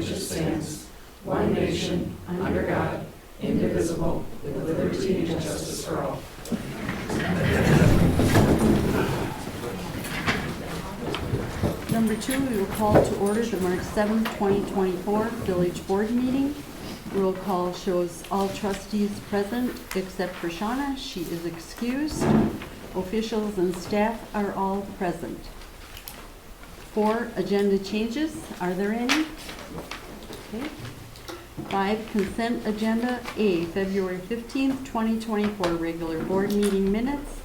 which it stands, one nation, under God, indivisible, with liberty and justice for all. Number 2, we will call to order the March 7th, 2024 Village Board meeting. Roll call shows all trustees present except for Shauna. She is excused. Officials and staff are all present. 4, agenda changes. Are there any? Okay. 5, consent agenda. A, February 15th, 2024 regular board meeting minutes.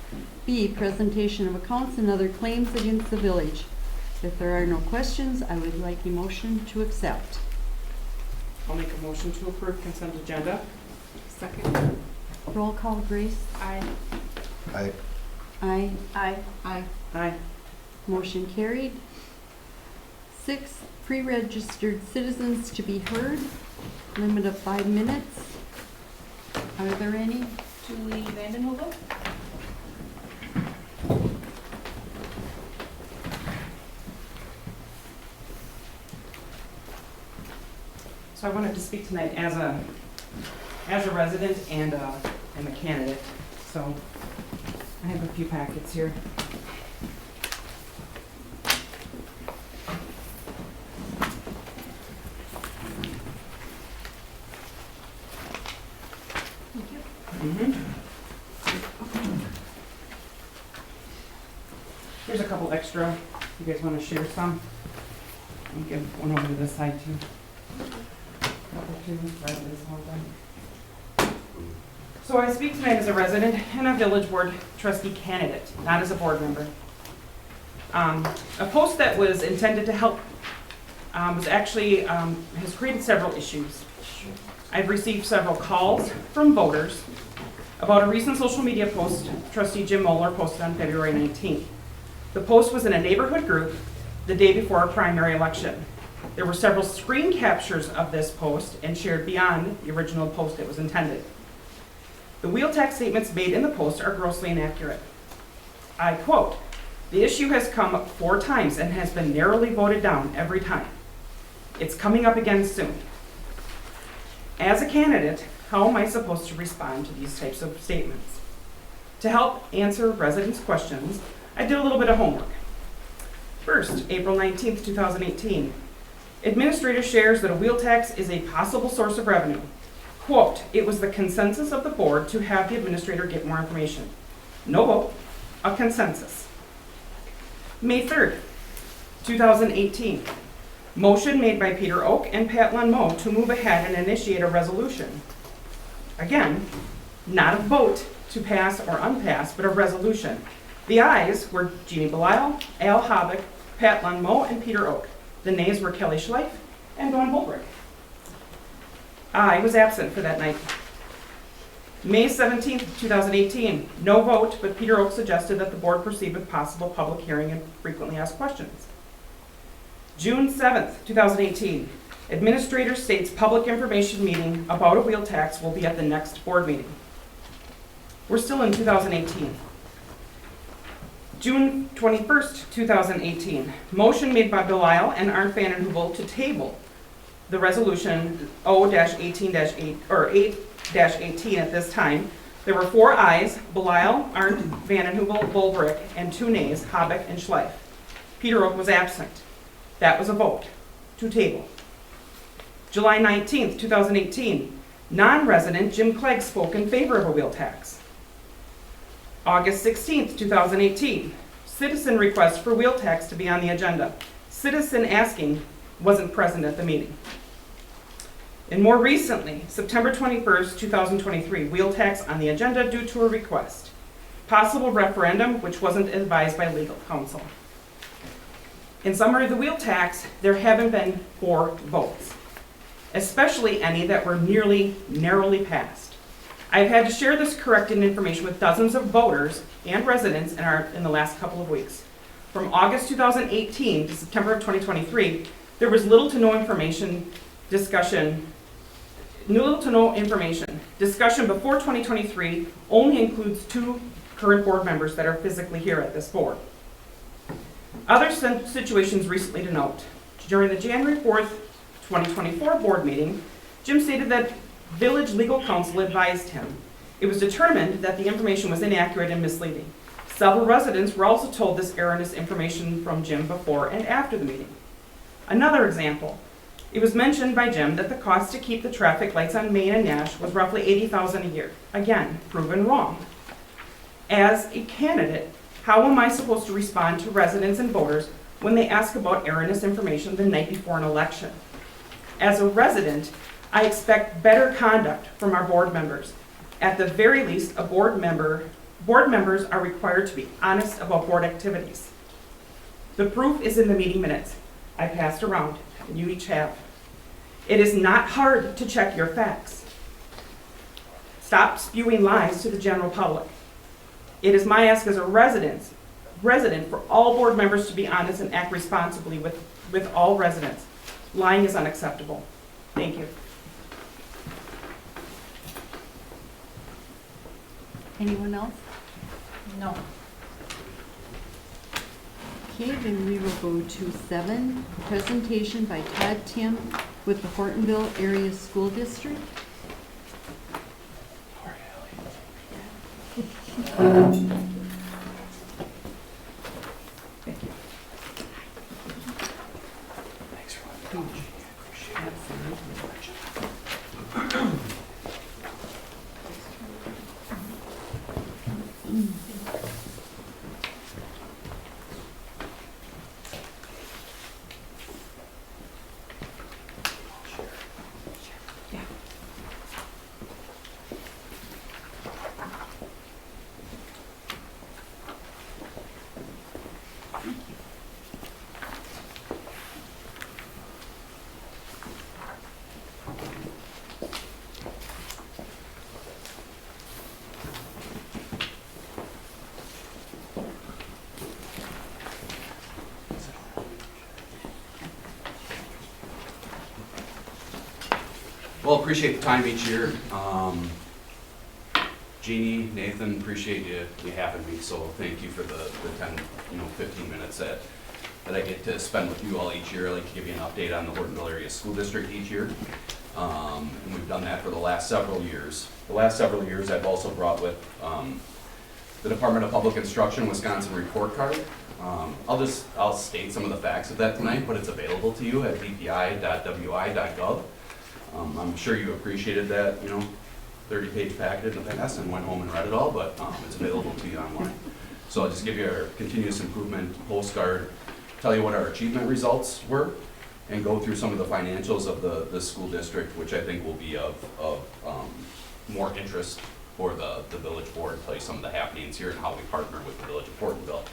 B, presentation of accounts and other claims against the village. If there are no questions, I would like a motion to accept. I'll make a motion to approve consent agenda. Second. Roll call, Grace. Aye. Aye. Aye. Aye. Aye. Aye. Motion carried. 6, pre-registered citizens to be heard. Limit of 5 minutes. Are there any? Julie Vandenhoven. So I wanted to speak tonight as a resident and a candidate. So I have a few packets here. Here's a couple extra. You guys want to share some? I'll give one over to this side too. So I speak tonight as a resident and a village board trustee candidate, not as a board member. A post that was intended to help was actually has created several issues. I've received several calls from voters about a recent social media post trustee Jim Moeller posted on February 19th. The post was in a neighborhood group the day before our primary election. There were several screen captures of this post and shared beyond the original post it was intended. The wheel tax statements made in the post are grossly inaccurate. I quote, "The issue has come up 4 times and has been narrowly voted down every time. It's coming up again soon." As a candidate, how am I supposed to respond to these types of statements? To help answer residents' questions, I did a little bit of homework. First, April 19th, 2018. Administrator shares that a wheel tax is a possible source of revenue. Quote, "It was the consensus of the board to have the administrator get more information." No vote, a consensus. May 3rd, 2018. Motion made by Peter Oak and Pat Lunmo to move ahead and initiate a resolution. Again, not a vote to pass or unpass, but a resolution. The ayes were Jeannie Belisle, Al Hobick, Pat Lunmo, and Peter Oak. The nays were Kelly Schleif and Dawn Holbrick. I was absent for that night. May 17th, 2018, no vote, but Peter Oak suggested that the board proceed with possible public hearing and frequently asked questions. June 7th, 2018, administrator states public information meeting about a wheel tax will be at the next board meeting. We're still in 2018. June 21st, 2018, motion made by Belisle and Arndt Vandenhoevel to table the resolution 0-18-8 or 8-18 at this time. There were 4 ayes, Belisle, Arndt, Vandenhoevel, Bolbrick, and 2 nays, Hobick and Schleif. Peter Oak was absent. That was a vote to table. July 19th, 2018, non-resident Jim Clegg spoke in favor of a wheel tax. August 16th, 2018, citizen request for wheel tax to be on the agenda. Citizen asking wasn't present at the meeting. And more recently, September 21st, 2023, wheel tax on the agenda due to a request. Possible referendum, which wasn't advised by legal counsel. In summary of the wheel tax, there haven't been 4 votes, especially any that were narrowly passed. I've had to share this corrected information with dozens of voters and residents in the last couple of weeks. From August 2018 to September of 2023, there was little to no information. Discussion before 2023 only includes 2 current board members that are physically here at this board. Other situations recently to note. During the January 4th, 2024 board meeting, Jim stated that village legal counsel advised him. It was determined that the information was inaccurate and misleading. Several residents were also told this erroneous information from Jim before and after the meeting. Another example, it was mentioned by Jim that the cost to keep the traffic lights on Main and Nash was roughly $80,000 a year. Again, proven wrong. As a candidate, how am I supposed to respond to residents and voters when they ask about erroneous information the night before an election? As a resident, I expect better conduct from our board members. At the very least, board members are required to be honest about board activities. The proof is in the meeting minutes I passed around, and you each have. It is not hard to check your facts. Stop spewing lies to the general public. It is my ask as a resident for all board members to be honest and act responsibly with all residents. Lying is unacceptable. Thank you. Anyone else? No. Okay, then we will go to 7, presentation by Todd Tim with the Hortonville Area School District. Thank you. Thanks for letting me know. Well, appreciate the time each year. Jeannie, Nathan, appreciate you having me, so thank you for the 10, 15 minutes that I get to spend with you all each year. I like to give you an update on the Hortonville Area School District each year. And we've done that for the last several years. The last several years I've also brought with the Department of Public Instruction Wisconsin report card. I'll state some of the facts of that tonight, but it's available to you at dpi.wi.gov. I'm sure you appreciated that, 30-page packet in the past and went home and read it all, but it's available to you online. So I'll just give you our continuous improvement postcard, tell you what our achievement results were, and go through some of the financials of the school district, which I think will be of more interest for the village board, tell you some of the happenings here and how we partner with the village of Hortonville.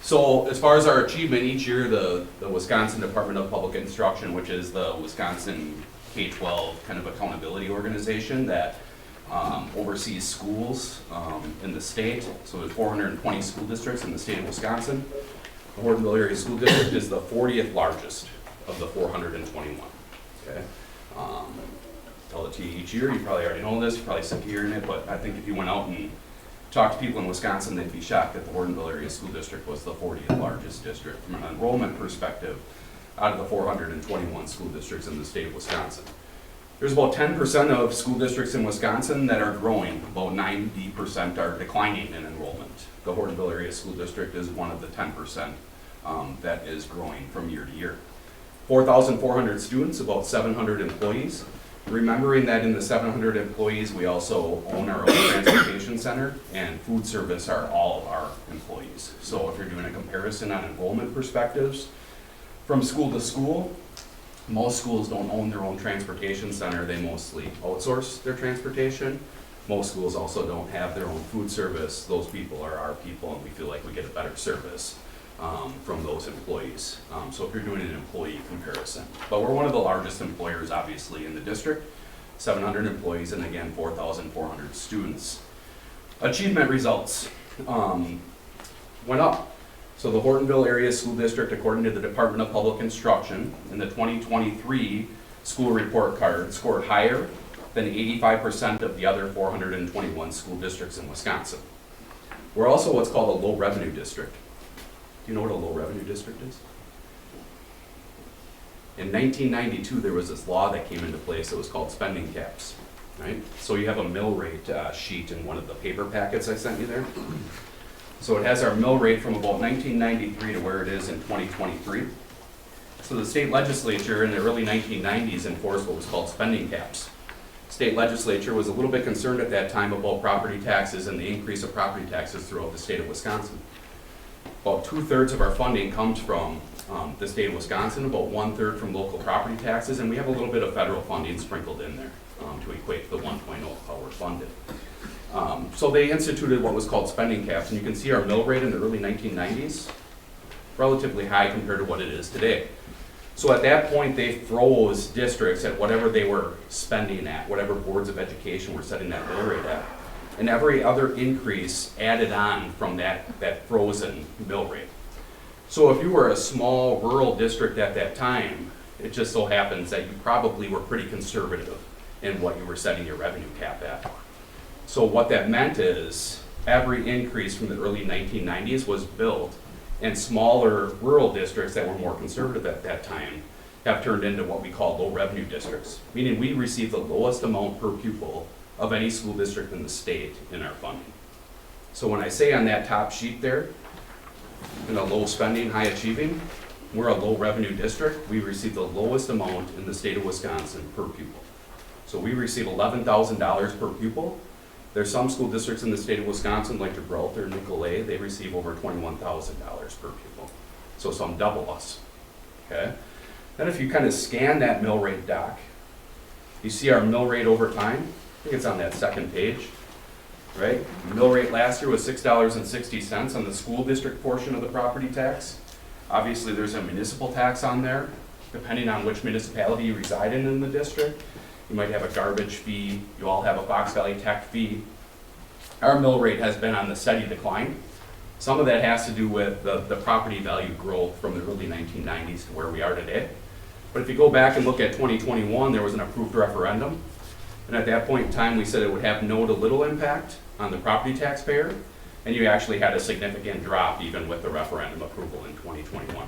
So as far as our achievement each year, the Wisconsin Department of Public Instruction, which is the Wisconsin K-12 kind of accountability organization that oversees schools in the state. So there's 420 school districts in the state of Wisconsin. The Hortonville Area School District is the 40th largest of the 421. Okay. Tell it to you each year. You probably already know this. You're probably sick of hearing it, but I think if you went out and talked to people in Wisconsin, they'd be shocked that the Hortonville Area School District was the 40th largest district from an enrollment perspective out of the 421 school districts in the state of Wisconsin. There's about 10% of school districts in Wisconsin that are growing. About 90% are declining in enrollment. The Hortonville Area School District is one of the 10% that is growing from year to year. 4,400 students, about 700 employees. Remembering that in the 700 employees, we also own our own transportation center, and food service are all of our employees. So if you're doing a comparison on enrollment perspectives, from school to school, most schools don't own their own transportation center. They mostly outsource their transportation. Most schools also don't have their own food service. Those people are our people, and we feel like we get a better service from those employees. So if you're doing an employee comparison. But we're one of the largest employers, obviously, in the district. 700 employees, and again, 4,400 students. Achievement results went up. So the Hortonville Area School District, according to the Department of Public Instruction, in the 2023 school report card, scored higher than 85% of the other 421 school districts in Wisconsin. We're also what's called a low revenue district. Do you know what a low revenue district is? In 1992, there was this law that came into place that was called spending caps, right? So you have a mill rate sheet in one of the paper packets I sent you there. So it has our mill rate from about 1993 to where it is in 2023. So the state legislature in the early 1990s enforced what was called spending caps. State legislature was a little bit concerned at that time about property taxes and the increase of property taxes throughout the state of Wisconsin. About 2/3 of our funding comes from the state of Wisconsin, about 1/3 from local property taxes, and we have a little bit of federal funding sprinkled in there to equate to the 1.0 of how we're funded. So they instituted what was called spending caps, and you can see our mill rate in the early 1990s, relatively high compared to what it is today. So at that point, they froze districts at whatever they were spending at, whatever boards of education were setting that mill rate at. And every other increase added on from that frozen mill rate. So if you were a small rural district at that time, it just so happens that you probably were pretty conservative in what you were setting your revenue cap at. So what that meant is every increase from the early 1990s was built, and smaller rural districts that were more conservative at that time have turned into what we call low revenue districts, meaning we receive the lowest amount per pupil of any school district in the state in our funding. So when I say on that top sheet there, in a low spending, high achieving, we're a low revenue district. We receive the lowest amount in the state of Wisconsin per pupil. So we receive $11,000 per pupil. There's some school districts in the state of Wisconsin, like Gibraltar or Nicolay, they receive over $21,000 per pupil. So some double us, okay? Then if you kind of scan that mill rate doc, you see our mill rate over time. I think it's on that second page, right? Mill rate last year was $6.60 on the school district portion of the property tax. Obviously, there's a municipal tax on there, depending on which municipality you reside in the district. You might have a garbage fee, you all have a Fox Valley Tech fee. Our mill rate has been on the steady decline. Some of that has to do with the property value growth from the early 1990s to where we are today. But if you go back and look at 2021, there was an approved referendum. And at that point in time, we said it would have no to little impact on the property taxpayer. And you actually had a significant drop even with the referendum approval in 2021.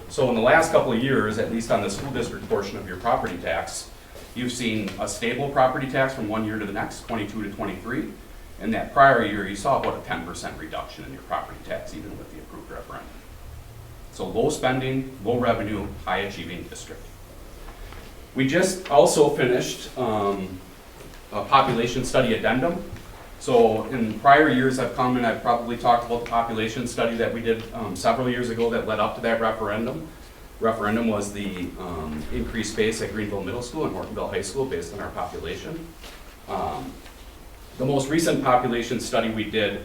So in the last couple of years, at least on the school district portion of your property tax, you've seen a stable property tax from one year to the next, 22 to 23. And that prior year, you saw about a 10% reduction in your property tax, even with the approved referendum. So low spending, low revenue, high achieving district. We just also finished a population study addendum. So in prior years, I've come and I've probably talked about the population study that we did several years ago that led up to that referendum. Referendum was the increased space at Greenville Middle School and Hortonville High School based on our population. The most recent population study we did,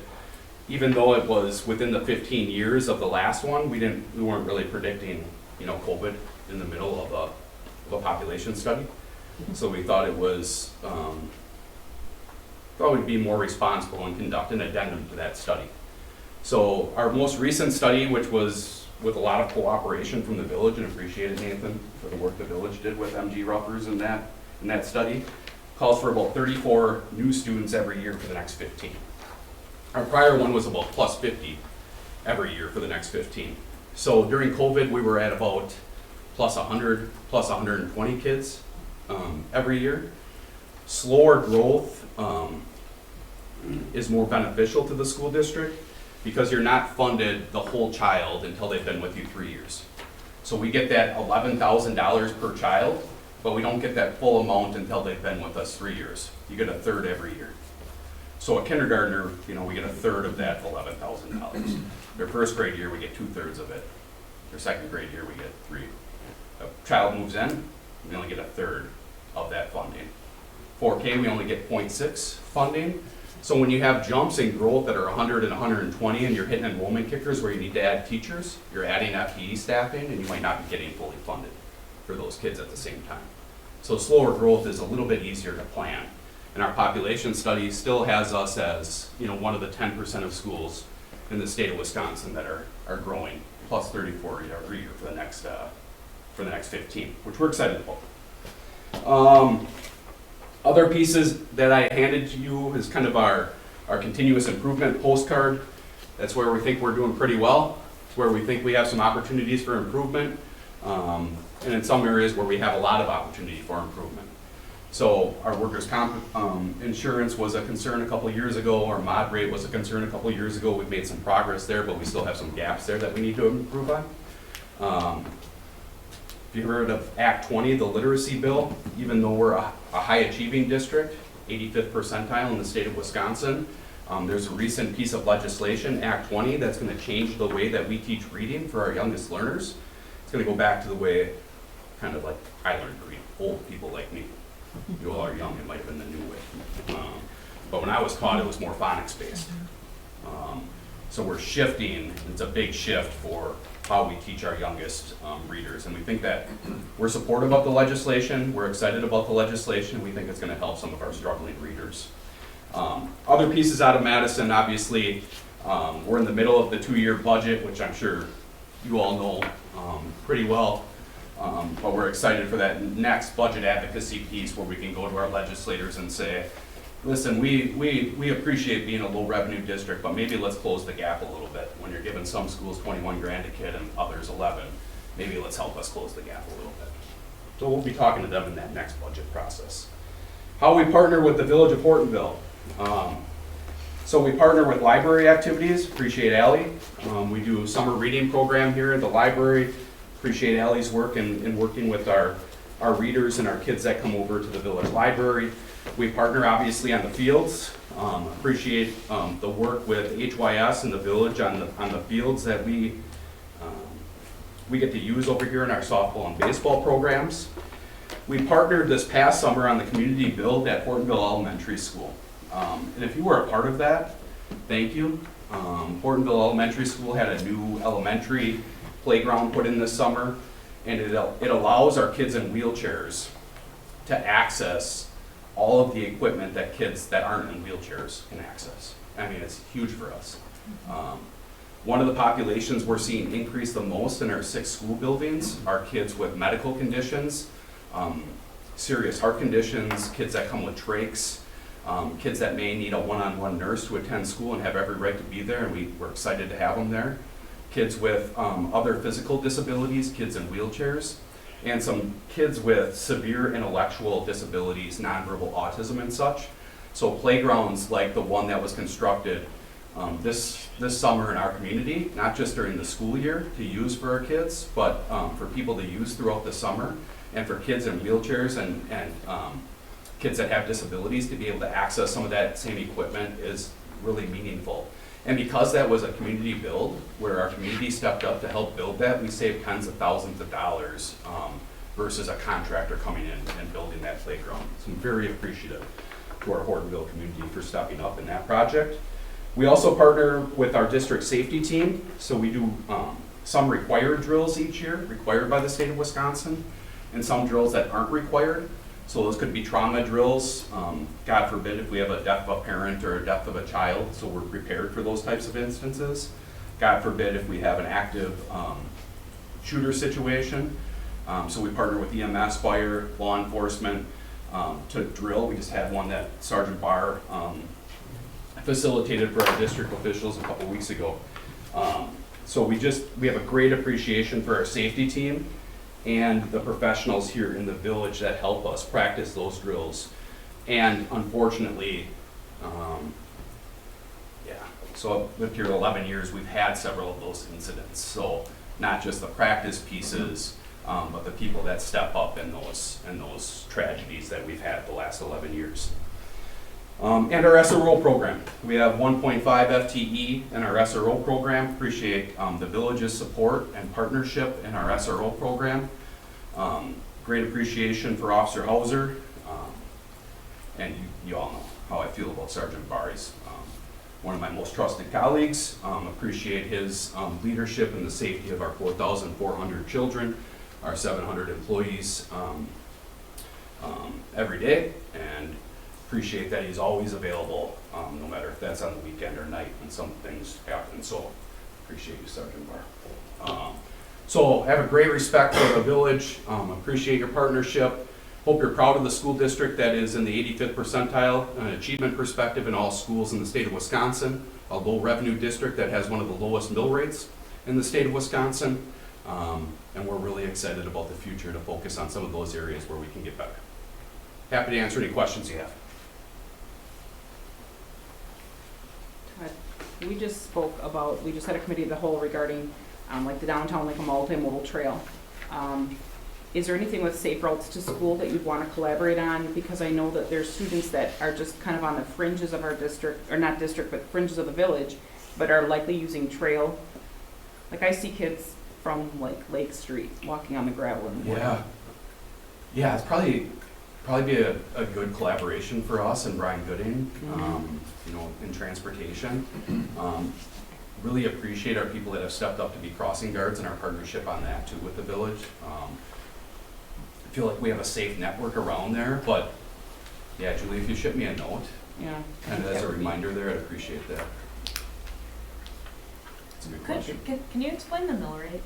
even though it was within the 15 years of the last one, we weren't really predicting, COVID in the middle of a population study. So we thought it was we'd be more responsible and conduct an addendum to that study. So our most recent study, which was with a lot of cooperation from the village, and appreciated Nathan for the work the village did with MG Ruffers in that study, calls for about 34 new students every year for the next 15. Our prior one was about plus 50 every year for the next 15. So during COVID, we were at about plus 100, plus 120 kids every year. Slower growth is more beneficial to the school district because you're not funded the whole child until they've been with you 3 years. So we get that $11,000 per child, but we don't get that full amount until they've been with us 3 years. You get a third every year. So a kindergartner, we get a third of that $11,000. Their first grade year, we get 2/3 of it. Their second grade year, we get 3. A child moves in, we only get a third of that funding. 4K, we only get 0.6 funding. So when you have jumps in growth that are 100 and 120 and you're hitting enrollment kickers where you need to add teachers, you're adding FTE staffing, and you might not be getting fully funded for those kids at the same time. So slower growth is a little bit easier to plan. And our population study still has us as one of the 10% of schools in the state of Wisconsin that are growing, plus 34 every year for the next 15, which we're excited about. Other pieces that I handed to you is kind of our continuous improvement postcard. That's where we think we're doing pretty well. It's where we think we have some opportunities for improvement. and in some areas where we have a lot of opportunity for improvement. So our workers' comp insurance was a concern a couple of years ago, our mod rate was a concern a couple of years ago. We've made some progress there, but we still have some gaps there that we need to improve on. If you heard of Act 20, the literacy bill, even though we're a high achieving district, 85th percentile in the state of Wisconsin, there's a recent piece of legislation, Act 20, that's going to change the way that we teach reading for our youngest learners. It's going to go back to the way, kind of like I learned to read, old people like me. You all are young, it might have been the new way. But when I was taught, it was more phonics based. So we're shifting, it's a big shift for how we teach our youngest readers. And we think that we're supportive of the legislation, we're excited about the legislation, we think it's going to help some of our struggling readers. Other pieces out of Madison, obviously, we're in the middle of the 2-year budget, which I'm sure you all know pretty well. But we're excited for that next budget advocacy piece where we can go to our legislators and say, listen, we appreciate being a low revenue district, but maybe let's close the gap a little bit. When you're giving some schools 21 grand a kid and others 11, maybe let's help us close the gap a little bit. So we'll be talking to them in that next budget process. How we partner with the Village of Hortonville. So we partner with library activities, appreciate Allie. We do a summer reading program here at the library. Appreciate Allie's work in working with our readers and our kids that come over to the village library. We partner obviously on the fields. Appreciate the work with HYS and the village on the fields that we get to use over here in our softball and baseball programs. We partnered this past summer on the community build at Hortonville Elementary School. And if you were a part of that, thank you. Hortonville Elementary School had a new elementary playground put in this summer, and it allows our kids in wheelchairs to access all of the equipment that kids that aren't in wheelchairs can access. I mean, it's huge for us. One of the populations we're seeing increase the most in our 6 school buildings are kids with medical conditions, serious heart conditions, kids that come with trachs, kids that may need a one-on-one nurse to attend school and have every right to be there, and we're excited to have them there. Kids with other physical disabilities, kids in wheelchairs, and some kids with severe intellectual disabilities, nonverbal autism and such. So playgrounds like the one that was constructed this summer in our community, not just during the school year to use for our kids, but for people to use throughout the summer, and for kids in wheelchairs and kids that have disabilities to be able to access some of that same equipment is really meaningful. And because that was a community build, where our community stepped up to help build that, we saved tens of thousands of dollars versus a contractor coming in and building that playground. So I'm very appreciative to our Hortonville community for stepping up in that project. We also partner with our district safety team. So we do some required drills each year, required by the state of Wisconsin, and some drills that aren't required. So those could be trauma drills, God forbid if we have a death of a parent or a death of a child, so we're prepared for those types of instances. God forbid if we have an active shooter situation. So we partner with EMS, fire, law enforcement to drill. We just had one that Sergeant Barr facilitated for our district officials a couple weeks ago. So we have a great appreciation for our safety team and the professionals here in the village that help us practice those drills. And unfortunately, so I've lived here 11 years, we've had several of those incidents. So not just the practice pieces, but the people that step up in those tragedies that we've had the last 11 years. And our SRO program. We have 1.5 FTE in our SRO program. Appreciate the village's support and partnership in our SRO program. Great appreciation for Officer Hauser. And you all know how I feel about Sergeant Barr. He's one of my most trusted colleagues. Appreciate his leadership in the safety of our 4,400 children, our 700 employees every day. And appreciate that he's always available, no matter if that's on the weekend or night when some things happen. So appreciate you, Sergeant Barr. So have a great respect for the village. Appreciate your partnership. Hope you're proud of the school district that is in the 85th percentile in an achievement perspective in all schools in the state of Wisconsin. A low revenue district that has one of the lowest mill rates in the state of Wisconsin. And we're really excited about the future to focus on some of those areas where we can get better. Happy to answer any questions you have. Todd, we just spoke about, we just had a committee of the whole regarding, like the downtown, like a multimodal trail. Is there anything with safe routes to school that you'd want to collaborate on? Because I know that there's students that are just kind of on the fringes of our district, or not district, but fringes of the village, but are likely using trail. Like I see kids from like Lake Street walking on the gravel in the morning. Yeah, it's probably be a good collaboration for us and Brian Gooding, you know, in transportation. Really appreciate our people that have stepped up to be crossing guards and our partnership on that too with the village. I feel like we have a safe network around there, but yeah, Julie, if you ship me a note, Yeah. kind of as a reminder there, I'd appreciate that. It's a good question. Can you explain the mill rate?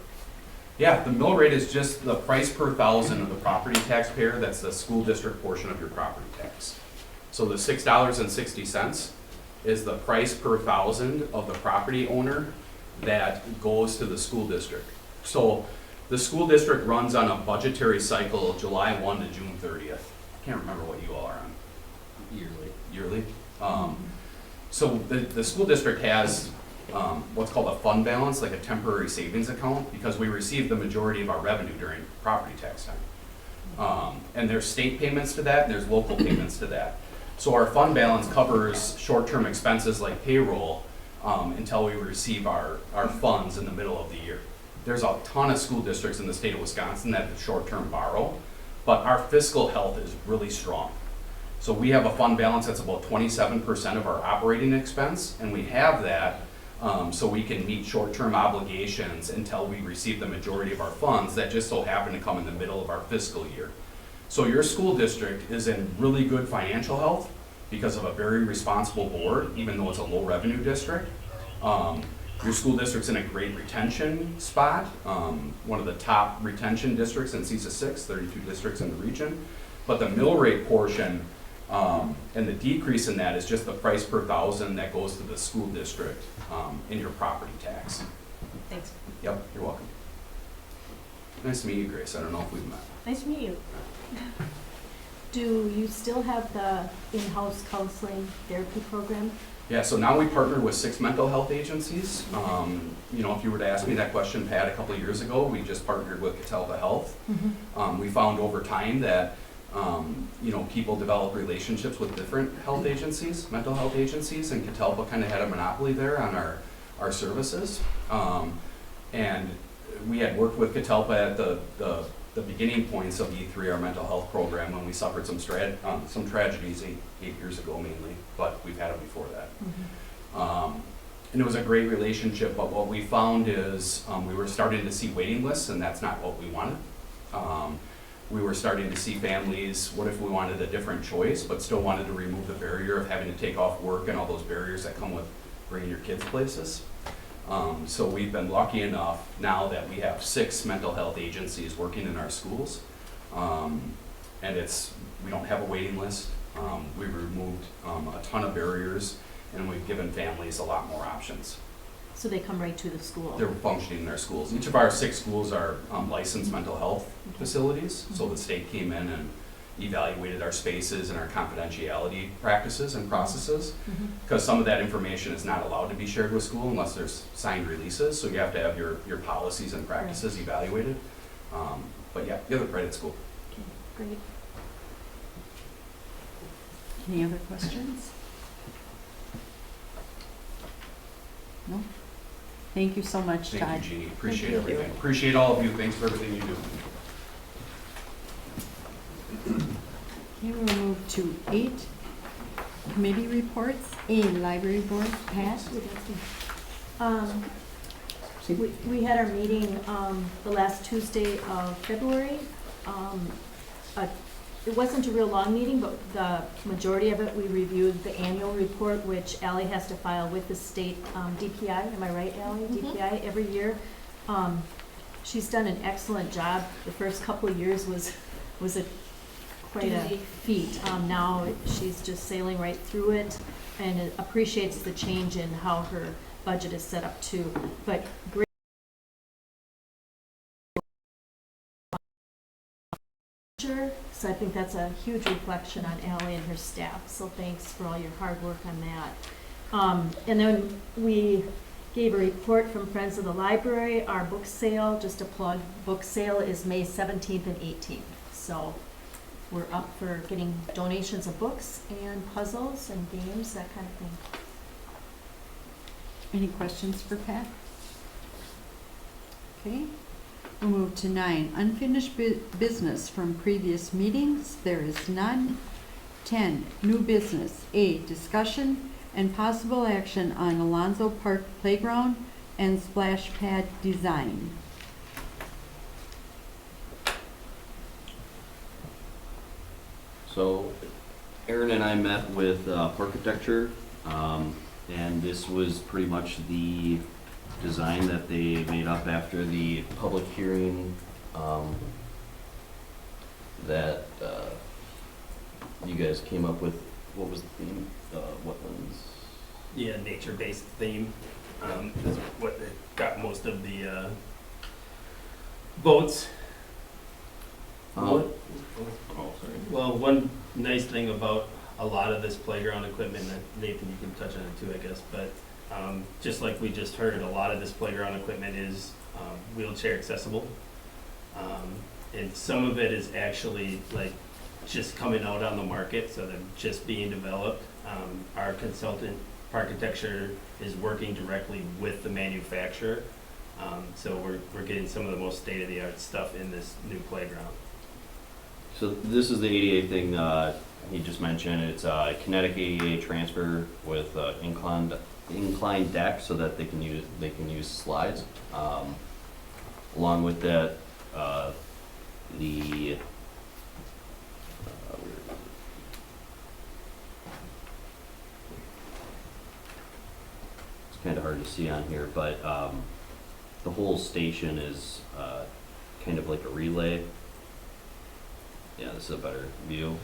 Yeah, the mill rate is just the price per thousand of the property taxpayer. That's the school district portion of your property tax. So the $6.60 is the price per thousand of the property owner that goes to the school district. So the school district runs on a budgetary cycle, July 1 to June 30th. I can't remember what you all are on. Yearly? So the school district has what's called a fund balance, like a temporary savings account, because we receive the majority of our revenue during property tax time. And there's state payments to that, and there's local payments to that. So our fund balance covers short-term expenses like payroll until we receive our funds in the middle of the year. There's a ton of school districts in the state of Wisconsin that short-term borrow, but our fiscal health is really strong. So we have a fund balance that's about 27% of our operating expense, and we have that so we can meet short-term obligations until we receive the majority of our funds that just so happen to come in the middle of our fiscal year. So your school district is in really good financial health because of a very responsible board, even though it's a low revenue district. Your school district's in a great retention spot, one of the top retention districts in CESA 6, 32 districts in the region. But the mill rate portion and the decrease in that is just the price per thousand that goes to the school district in your property tax. Thanks. Yep, you're welcome. Nice to meet you, Grace. I don't know if we've met. Nice to meet you. Do you still have the in-house counseling therapy program? Yeah, so now we partner with 6 mental health agencies. You know, if you were to ask me that question, Pat, a couple of years ago, we just partnered with Catalpa Health. We found over time that you know, people develop relationships with different health agencies, mental health agencies, and Catalpa kind of had a monopoly there on our services. And we had worked with Catalpa at the beginning points of E3, our mental health program, when we suffered some tragedies eight years ago mainly, but we've had it before that. And it was a great relationship, but what we found is we were starting to see waiting lists, and that's not what we wanted. We were starting to see families, what if we wanted a different choice, but still wanted to remove the barrier of having to take off work and all those barriers that come with bringing your kids places. So we've been lucky enough now that we have 6 mental health agencies working in our schools. And we don't have a waiting list. We've removed a ton of barriers, and we've given families a lot more options. So they come right to the school? They're functioning in their schools. Each of our 6 schools are licensed mental health facilities. So the state came in and evaluated our spaces and our confidentiality practices and processes, because some of that information is not allowed to be shared with school unless there's signed releases. So you have to have your policies and practices evaluated. But yeah, the other private school. Okay, great. Any other questions? No? Thank you so much, Todd. Thank you, Jeannie. Appreciate Thank you. everything. Appreciate all of you. Thanks for everything you do. Okay, we'll move to 8, committee reports. A, library board. Pat? We had our meeting the last Tuesday of February. It wasn't a real long meeting, but the majority of it, we reviewed the annual report, which Ally has to file with the state DPI. Am I right, Ally? DPI every year. She's done an excellent job. The first couple of years was quite a feat. Now she's just sailing right through it, and appreciates the change in how her budget is set up too. But great So I think that's a huge reflection on Ally and her staff, so thanks for all your hard work on that. And then we gave a report from Friends of the Library. Our book sale, just a plug, book sale is May 17th and 18th. So we're up for getting donations of books and puzzles and games, that kind of thing. Any questions for Pat? Okay, we'll move to 9, unfinished business from previous meetings. There is none. 10, new business. A, discussion and possible action on Alonzo Park Playground and splash pad design. So Aaron and I met with Architecture, and this was pretty much the design that they made up after the public hearing that you guys came up with. What was the theme? Wetlands? Yeah, nature-based theme. Is what got most of the votes. Oh, sorry. Well, one nice thing about a lot of this playground equipment, and Nathan, you can touch on it too, I guess, but just like we just heard, a lot of this playground equipment is wheelchair accessible. And some of it is actually like just coming out on the market, so they're just being developed. Our consultant, Architecture, is working directly with the manufacturer. So we're getting some of the most state-of-the-art stuff in this new playground. So this is the ADA thing he just mentioned. It's a kinetic ADA transfer with inclined deck so that they can use slides. Along with that, it's kind of hard to see on here, but the whole station is kind of like a relay. Yeah, this is a better view.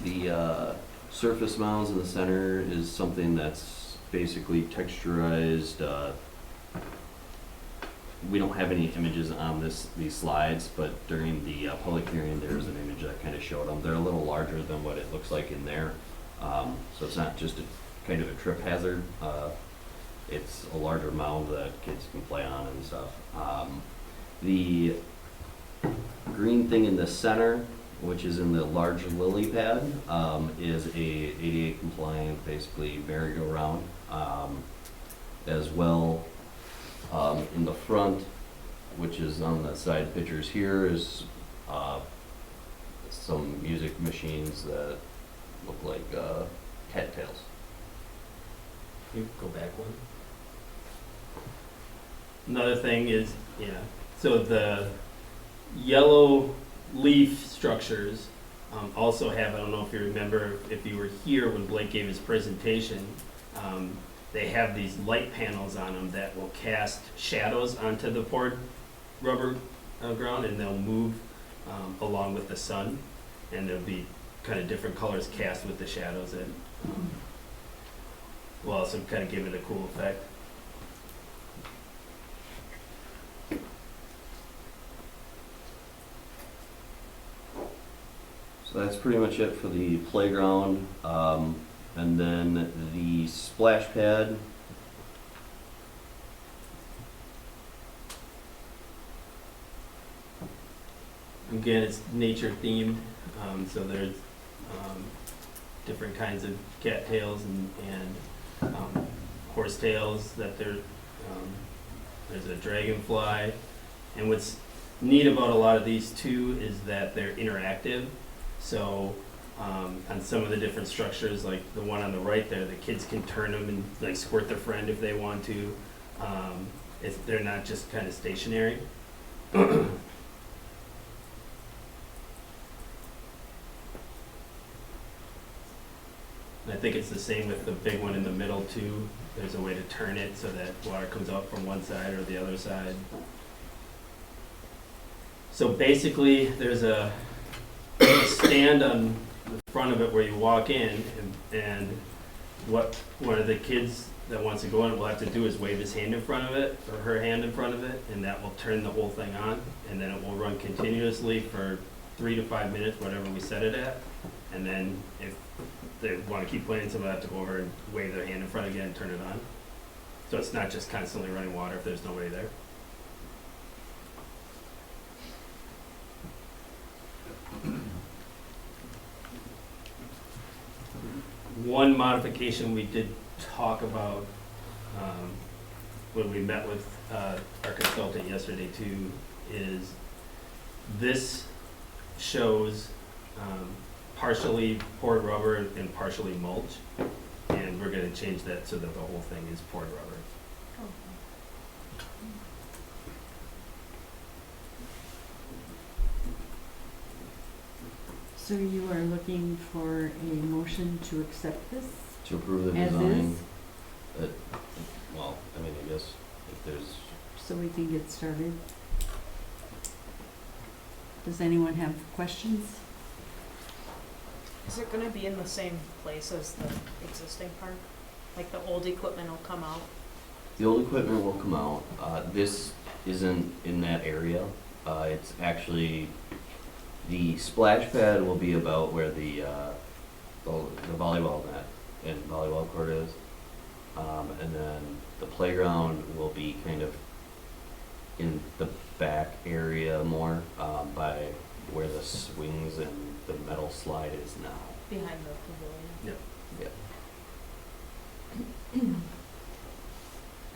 The surface mounds in the center is something that's basically texturized. We don't have any images on these slides, but during the public hearing, there's an image that kind of showed them. They're a little larger than what it looks like in there. So it's not just a kind of a trip hazard. It's a larger mound that kids can play on and stuff. The green thing in the center, which is in the large lily pad, is a ADA compliant, basically merry-go-round. As well, in the front, which is on the side pictures here, is some music machines that look like cattails. You go back one. Another thing is, so the yellow leaf structures also have, I don't know if you remember, if you were here when Blake gave his presentation, they have these light panels on them that will cast shadows onto the poured rubber ground, and they'll move along with the sun, and there'll be kind of different colors cast with the shadows that will also kind of give it a cool effect. So that's pretty much it for the playground. And then the splash pad. Again, it's nature themed, so there's different kinds of cattails and horsetails that there's a dragonfly. And what's neat about a lot of these too is that they're interactive. So on some of the different structures, like the one on the right there, the kids can turn them and like squirt their friend if they want to. They're not just kind of stationary. And I think it's the same with the big one in the middle too. There's a way to turn it so that water comes out from one side or the other side. So basically, there's a stand on the front of it where you walk in, and what one of the kids that wants to go in will have to do is wave his hand in front of it, or her hand in front of it, and that will turn the whole thing on, and then it will run continuously for 3 to 5 minutes, whatever we set it at. And then if they want to keep playing, someone will have to go over and wave their hand in front again and turn it on. So it's not just constantly running water if there's nobody there. One modification we did talk about when we met with our consultant yesterday too is this shows partially poured rubber and partially mulch, and we're going to change that so that the whole thing is poured rubber. So you are looking for a motion to accept this To approve the as design. is, Well, I mean, I guess if there's, so we can get started? Does anyone have questions? Is it gonna be in the same place as the existing park? Like the old equipment will come out? the old equipment will come out. This isn't in that area. It's actually, the splash pad will be about where the volleyball net and volleyball court is. And then the playground will be kind of in the back area more, by where the swings and the metal slide is now. Behind the pavilion? Yep.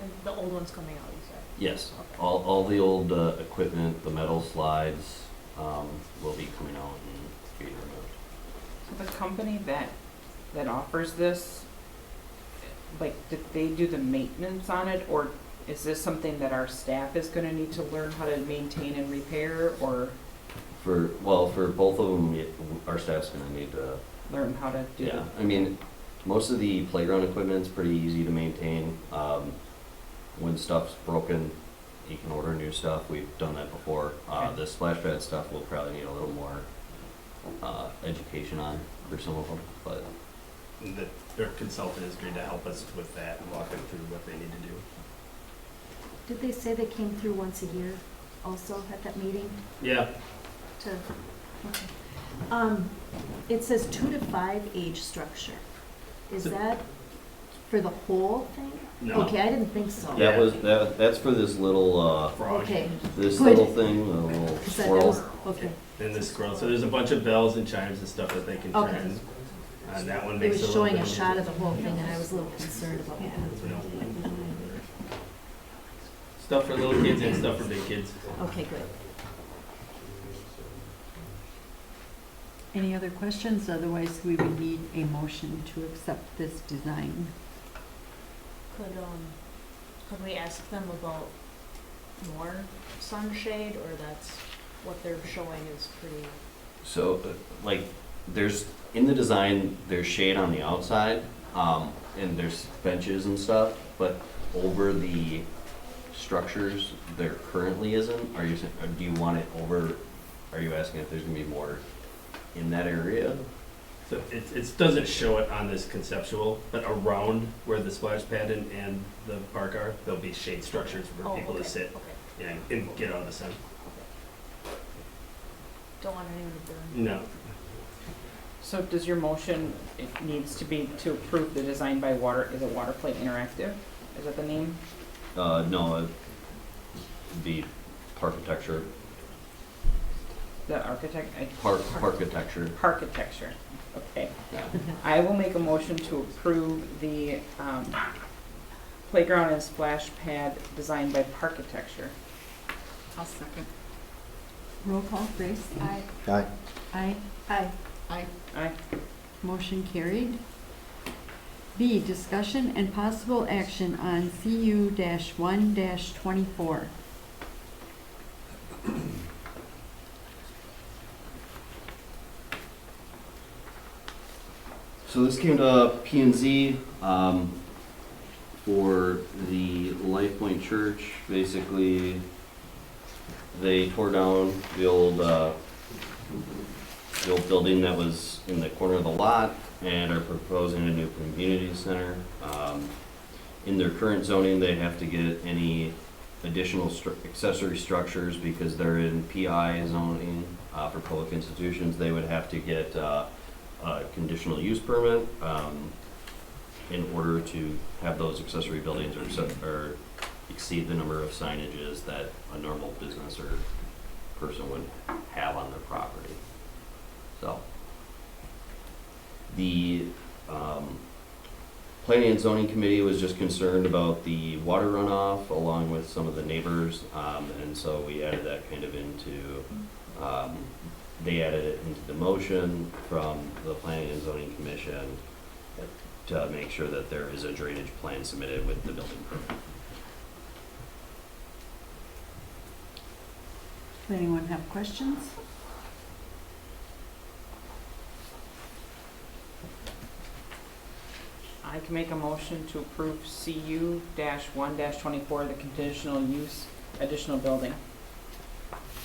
And the old one's coming out, you said? Yes, Okay. all the old equipment, the metal slides, will be coming out and being removed. So the company that offers this, like, did they do the maintenance on it, or is this something that our staff is gonna need to learn how to maintain and repair, or For both of them, our staff's gonna need to, learn how to do? yeah, I mean, most of the playground equipment's pretty easy to maintain. When stuff's broken, you can order new stuff, we've done that before. Okay. The splash pad stuff will probably need a little more, education on for some of them, but Their consultant is going to help us with that and walk them through what they need to do. Did they say they came through once a year also at that meeting Yeah, to, okay. It says 2 to 5 age structure. Is So- that for the whole thing? no. Okay, I didn't think so. Yeah. that's for this little, Frog. Okay, this Good. little thing, the little because that swirl. was, okay. And this scroll, so there's a bunch of bells and chimes and stuff that they can Okay. turn. And that one It makes was a showing little a bit shot of the whole thing, and I was a little concerned about that. Stuff for little kids and stuff for big kids. Okay, good. Any other questions? Otherwise, we would need a motion to accept this design. Could we ask them about more sunshade, or that's what they're showing is pretty? So, like, there's, in the design, there's shade on the outside, and there's benches and stuff, but over the structures, there currently isn't. Are you, or do you want it over, are you asking if there's gonna be more in that area? So it doesn't show it on this conceptual, but around where the splash pad and the park are, there'll be shade structures for Oh, people okay, to sit, okay. and get out of the sun. Don't want anyone to burn. No. So does your motion, it needs to be to approve the design by Water, is it Waterplate Interactive? Is that the name? No, it'd be architecture, The architect, architecture, architecture, okay. yeah. I will make a motion to approve the playground and splash pad designed by Parkitecture. I'll second. Roll call, Grace? Aye. Aye. Aye. Aye. Aye. Motion carried. B, discussion and possible action on CU-1-24. So this came to P and Z, for the Life Point Church. Basically, they tore down the old building that was in the corner of the lot and are proposing a new community center. In their current zoning, they have to get any additional accessory structures because they're in PI zoning for public institutions. They would have to get a conditional use permit in order to have those accessory buildings or exceed the number of signages that a normal business or person would have on their property. So the Planning and Zoning Committee was just concerned about the water runoff along with some of the neighbors, and so we added that kind of into, they added it into the motion from the Planning and Zoning Commission to make sure that there is a drainage plan submitted with the building permit. Does anyone have questions? I can make a motion to approve CU-1-24, the conditional use additional building.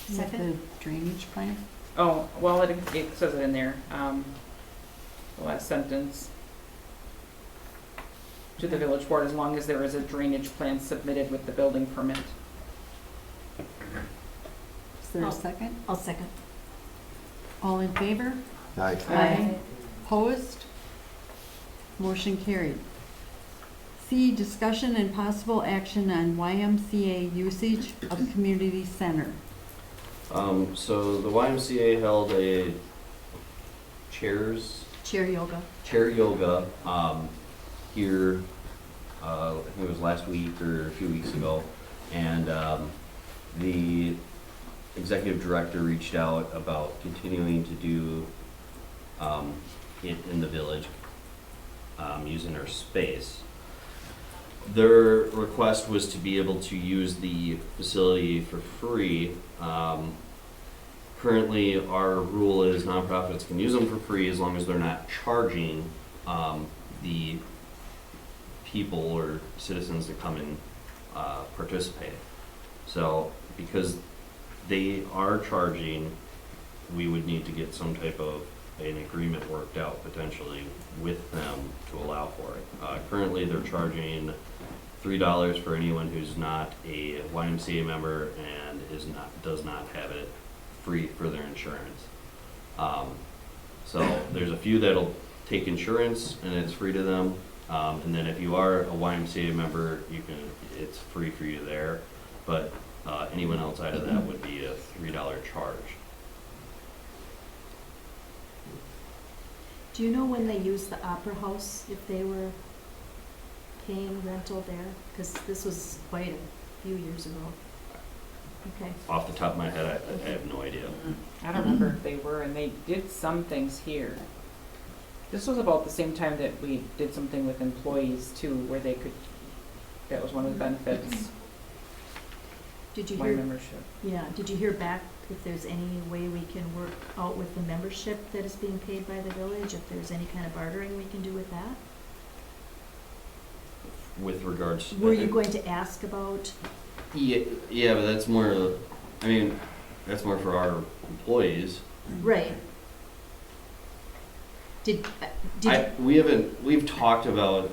Second. The drainage plan? Oh, well, it says it in there, the last sentence. To the village board, as long as there is a drainage plan submitted with the building permit. Is there a second? I'll second. All in favor? Aye. Opposed? Motion carried. C, discussion and possible action on YMCA usage of community center. So the YMCA held a chair yoga here, I think it was last week or a few weeks ago, and the executive director reached out about continuing to do it in the village using our space. Their request was to be able to use the facility for free. Currently, our rule is nonprofits can use them for free as long as they're not charging the people or citizens to come and participate. So, because they are charging, we would need to get some type of an agreement worked out potentially with them to allow for it. Currently, they're charging $3 for anyone who's not a YMCA member and does not have it free for their insurance. So there's a few that'll take insurance and it's free to them. And then if you are a YMCA member, it's free for you there. But anyone outside of that would be a $3 charge. Do you know when they used the Opera House, if they were paying rental there? Because this was quite a few years ago. Okay. Off the top of my head, I have no idea. I don't remember if they were, and they did some things here. This was about the same time that we did something with employees too, where they could, that was one of the benefits, Did you my hear? membership. Yeah. Did you hear back if there's any way we can work out with the membership that is being paid by the village? If there's any kind of bartering we can do with that? With regards to... Were you going to ask about? Yeah, but that's more, that's more for our employees. Right. We've talked about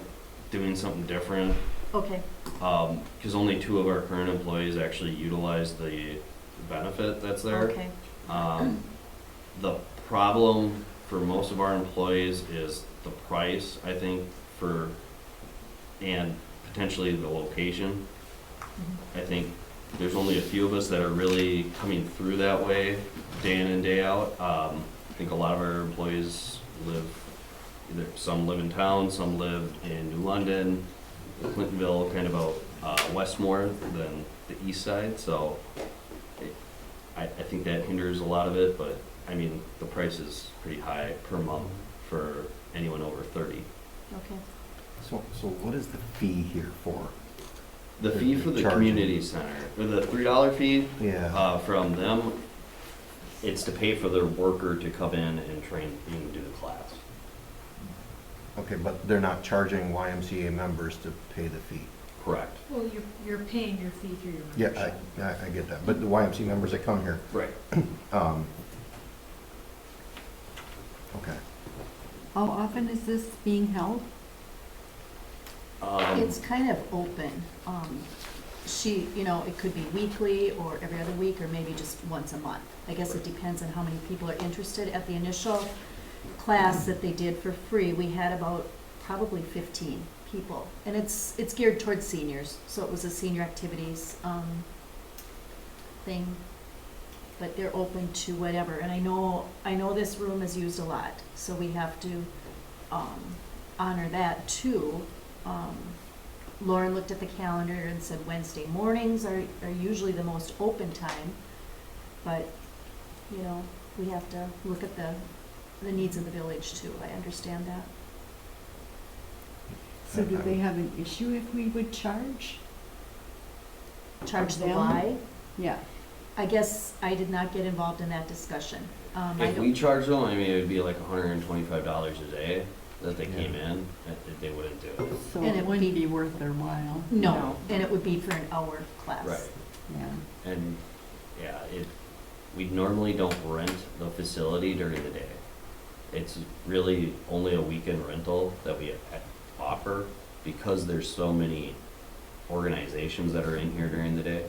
doing something different, Okay. because only 2 of our current employees actually utilize the benefit that's there. Okay. The problem for most of our employees is the price, I think, and potentially the location. Mhm. I think there's only a few of us that are really coming through that way day in and day out. I think a lot of our employees some live in town, some live in New London, Clintonville, kind of out west more than the east side. So I think that hinders a lot of it, but the price is pretty high per month for anyone over 30. Okay. So what is the fee here for? The fee for the Charging. community center, or the $3 fee Yeah. from them, it's to pay for their worker to come in and train and do the class. Okay, but they're not charging YMCA members to pay the fee. Correct. Well, you're paying your fee through your Yeah, membership. I get that. But the YMCA members that come here, Right. Okay. How often is this being held? It's kind of open. She, you know, it could be weekly or every other week or maybe just once a month. I guess it depends on how many people are interested. At the initial class that they did for free, we had about probably 15 people. And it's geared towards seniors, so it was a senior activities thing. But they're open to whatever. And I know this room is used a lot, so we have to honor that too. Lauren looked at the calendar and said Wednesday mornings are usually the most open time, but, you know, we have to look at the needs of the village too. I understand that. So do they have an issue if we would charge? Charge the them? why? Yeah. I guess I did not get involved in that discussion. I If don't- we charge them, I mean, it would be like $125 a day that they came in, they wouldn't do it. So And it it wouldn't would be worth their while. No, and it would be for an hour class. Right. Yeah. And, yeah, we normally don't rent the facility during the day. It's really only a weekend rental that we offer because there's so many organizations that are in here during the day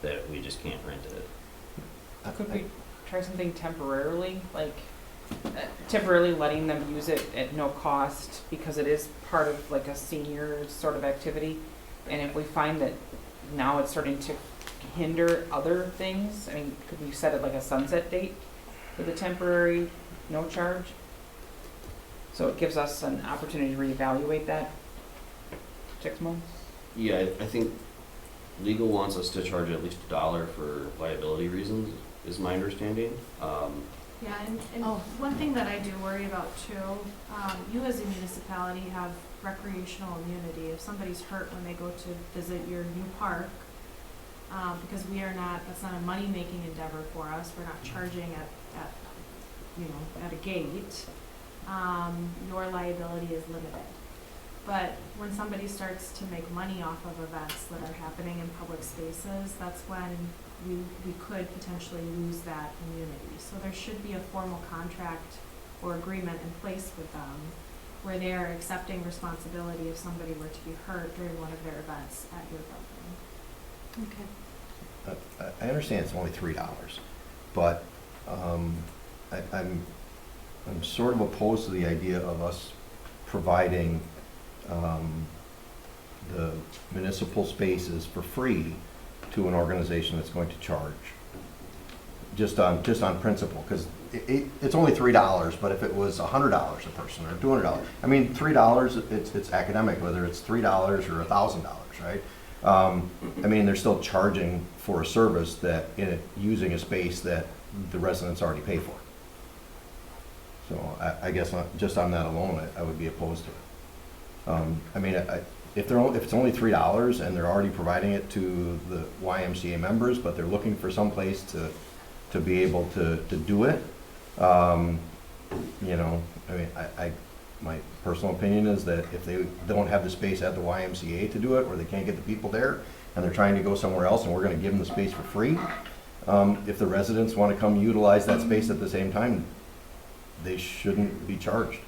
that we just can't rent it. Could we try something temporarily, like temporarily letting them use it at no cost because it is part of like a senior sort of activity? And if we find that now it's starting to hinder other things, I mean, could we set it like a sunset date with a temporary, no charge? So it gives us an opportunity to reevaluate that 6 months? Yeah, I think legal wants us to charge at least $1 for liability reasons, is my understanding. Yeah, and Oh. one thing that I do worry about too, you as a municipality have recreational immunity. If somebody's hurt when they go to visit your new park, because that's not a money-making endeavor for us, we're not charging at a gate, your liability is limited. But when somebody starts to make money off of events that are happening in public spaces, that's when we could potentially lose that immunity. So there should be a formal contract or agreement in place with them where they are accepting responsibility if somebody were to be hurt during one of their events at your building. Okay. I understand it's only $3, but I'm sort of opposed to the idea of us providing the municipal spaces for free to an organization that's going to charge, just on principle, because it's only $3, but if it was $100 a person or $200, I mean, $3, it's academic, whether it's $3 or $1,000, right? I mean, they're still charging for a service that, using a space that the residents already pay for. So I guess just on that alone, I would be opposed to it. I mean, if it's only $3 and they're already providing it to the YMCA members, but they're looking for some place to be able to do it, you know, I mean, my personal opinion is that if they don't have the space at the YMCA to do it, or they can't get the people there, and they're trying to go somewhere else, and we're gonna give them the space for free, if the residents wanna come utilize that space at the same time, they shouldn't be charged.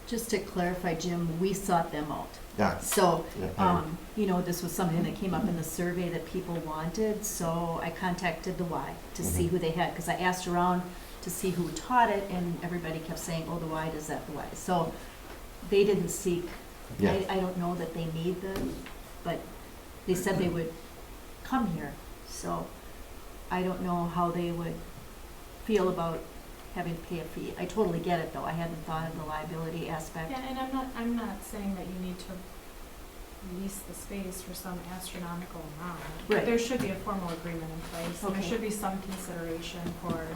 Just to clarify, Jim, we sought them out. Yeah. So, Yeah. you know, this was something that came up in the survey that people wanted, so I contacted the Y to see who they had, because I asked around to see who taught it, and everybody kept saying, oh, the Y does that, the Y. So they didn't seek, Yeah. I don't know that they need them, but they said they would come here. So I don't know how they would feel about having to pay a fee. I totally get it, though. I hadn't thought of the liability aspect. Yeah, and I'm not saying that you need to lease the space for some astronomical amount. But Right. there should be a formal agreement in place, and there Okay. should be some consideration for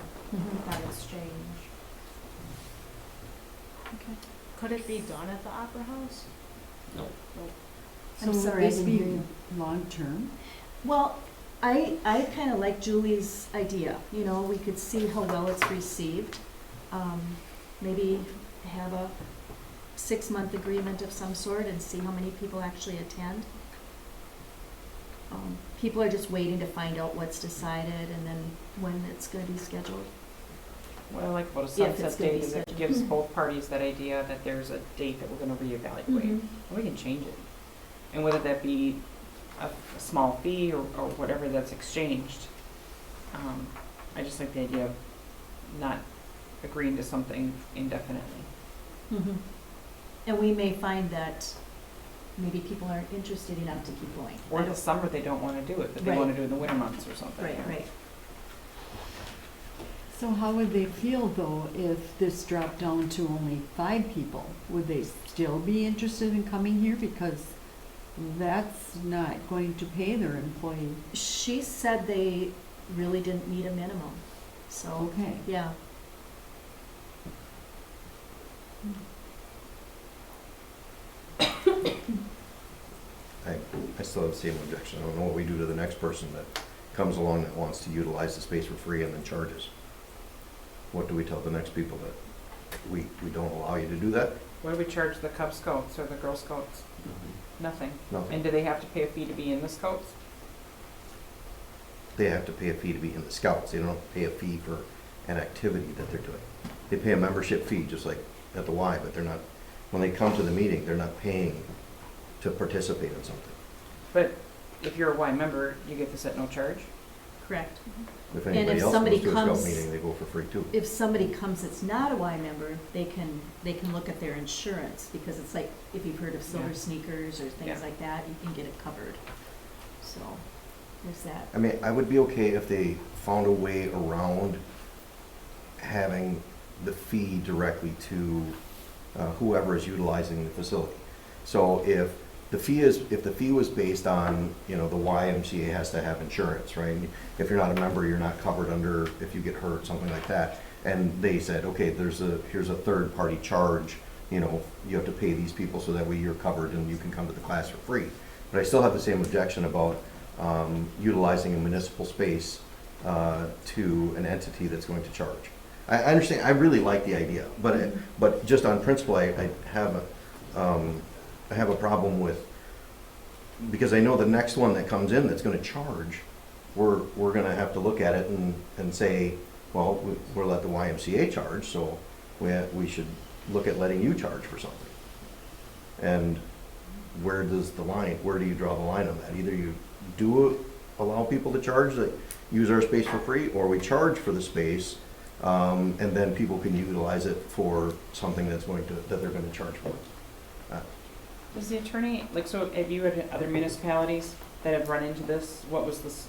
that exchange. Okay. Could it be done at the Opera House? No. I'm So sorry, I would this didn't be hear you. long-term? Well, I kind of like Julie's idea, you know, we could see how well it's received. Maybe have a 6-month agreement of some sort and see how many people actually attend. People are just waiting to find out what's decided and then when it's going to be scheduled. What I like about a it's sunset gonna be date is it scheduled. gives both parties that idea that there's a date that we're gonna reevaluate. Mhm. And we can change it. And whether that be a small fee or whatever that's exchanged, I just like the idea of not agreeing to something indefinitely. Mhm. And we may find that maybe people aren't interested enough to keep going. Or in the summer, they don't wanna do it, but they Right. wanna do it in the winter months or something. Right, right. So how would they feel though if this dropped down to only 5 people? Would they still be interested in coming here? Because that's not going to pay their employee. She said they really didn't need a minimum, so, Okay. yeah. I still have the same objection. I don't know what we do to the next person that comes along that wants to utilize the space for free and then charges. What do we tell the next people, that we don't allow you to do that? What do we charge the Cub Scouts or the Girl Scouts? Nothing. Nothing. And do they have to pay a fee to be in the Scouts? They have to pay a fee to be in the Scouts. They don't have to pay a fee for an activity that they're doing. They pay a membership fee, just like at the Y, but they're not, when they come to the meeting, they're not paying to participate in something. But if you're a Y member, you get this at no charge? Correct. If And anybody if else somebody goes to a Scout comes- meeting, they go for free too. If somebody comes that's not a Y member, they can look at their insurance, because it's like, if you've heard of silver Yeah. sneakers or things Yeah. like that, you can get it covered. So, there's that. I mean, I would be okay if they found a way around having the fee directly to whoever is utilizing the facility. So if the fee was based on, the YMCA has to have insurance, right? If you're not a member, you're not covered under, if you get hurt, something like that. And they said, okay, here's a third party charge, you have to pay these people so that way you're covered and you can come to the class for free. But I still have the same objection about utilizing a municipal space to an entity that's going to charge. I understand, I really like the idea, but just on principle, I have a problem with, because I know the next one that comes in that's gonna charge, we're gonna have to look at it and say, well, we'll let the YMCA charge, so we should look at letting you charge for something. And where do you draw the line on that? Either you do allow people to charge that use our space for free, or we charge for the space, and then people can utilize it for something that they're gonna charge for. Does the attorney, so have you had other municipalities that have run into this? What was this,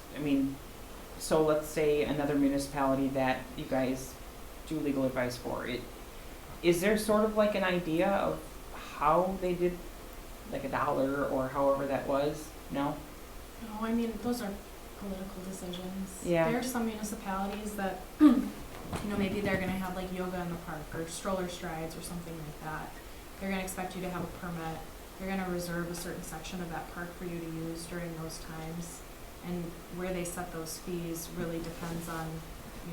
so let's say another municipality that you guys do legal advice for, is there sort of like an idea of how they did, like $1 or however that was? No? No, those are political decisions. Yeah. There are some municipalities that, maybe they're gonna have like yoga in the park or stroller strides or something like that. They're gonna expect you to have a permit. They're gonna reserve a certain section of that park for you to use during those times. And where they set those fees really depends on,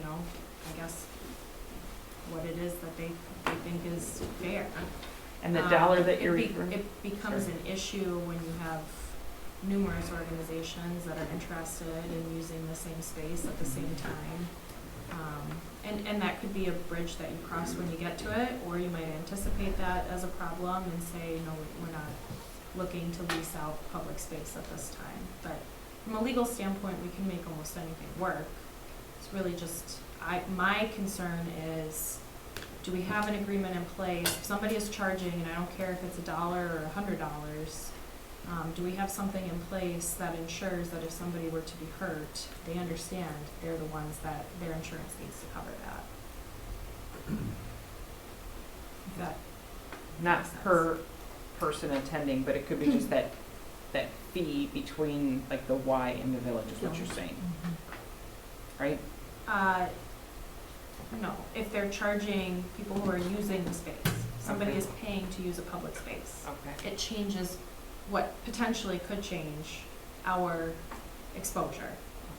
I guess, what it is that they think is fair. And the dollar that you're It referring? becomes Sorry. an issue when you have numerous organizations that are interested in using the same space at the same time. And that could be a bridge that you cross when you get to it, or you might anticipate that as a problem and say, no, we're not looking to lease out public space at this time. But from a legal standpoint, we can make almost anything work. It's really just, my concern is, do we have an agreement in place? If somebody is charging, and I don't care if it's $1 or $100, do we have something in place that ensures that if somebody were to be hurt, they understand they're the ones that their insurance needs to cover that? If that Not makes sense. per person attending, but it could be just that fee between like the Y and the village is what you're saying, right? No, if they're charging people who are using the space, somebody Okay. is paying to use a public space. Okay. It changes what potentially could change our exposure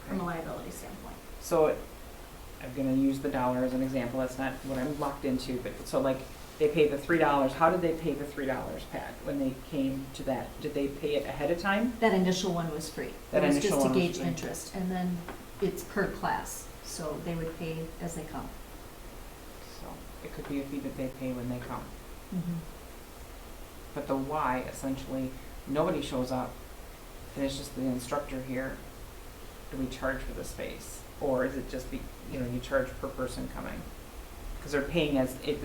from a liability standpoint. So I'm gonna use the dollar as an example, that's not what I'm locked into, but so like they pay the $3, how did they pay the $3, Pat, when they came to that? Did they pay it ahead of time? That initial one was free. That It was initial just to one was gauge free. interest, and then it's per class, so they would pay as they come. it could be a fee that they pay when they come. Mhm. But the why, essentially, nobody shows up, and it's just the instructor here. Do we charge for the space? Or is it just you charge per person coming? Because they're paying as, it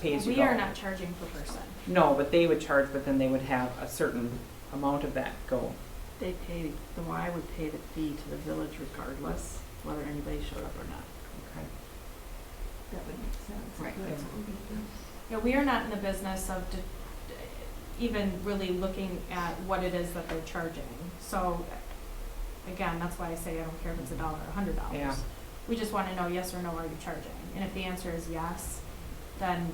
pays you go. We are not charging per person. No, but they would charge, but then they would have a certain amount of that go. They pay, the Y would pay the fee to the village regardless, whether anybody showed up or not. Okay. That would make sense. Right. That's Yeah. what we do. Yeah, we are not in the business of even really looking at what it is that they're charging. So, again, that's why I say I don't care if it's $1 or $100. Yeah. We just wanna know yes or no, are you charging? And if the answer is yes, then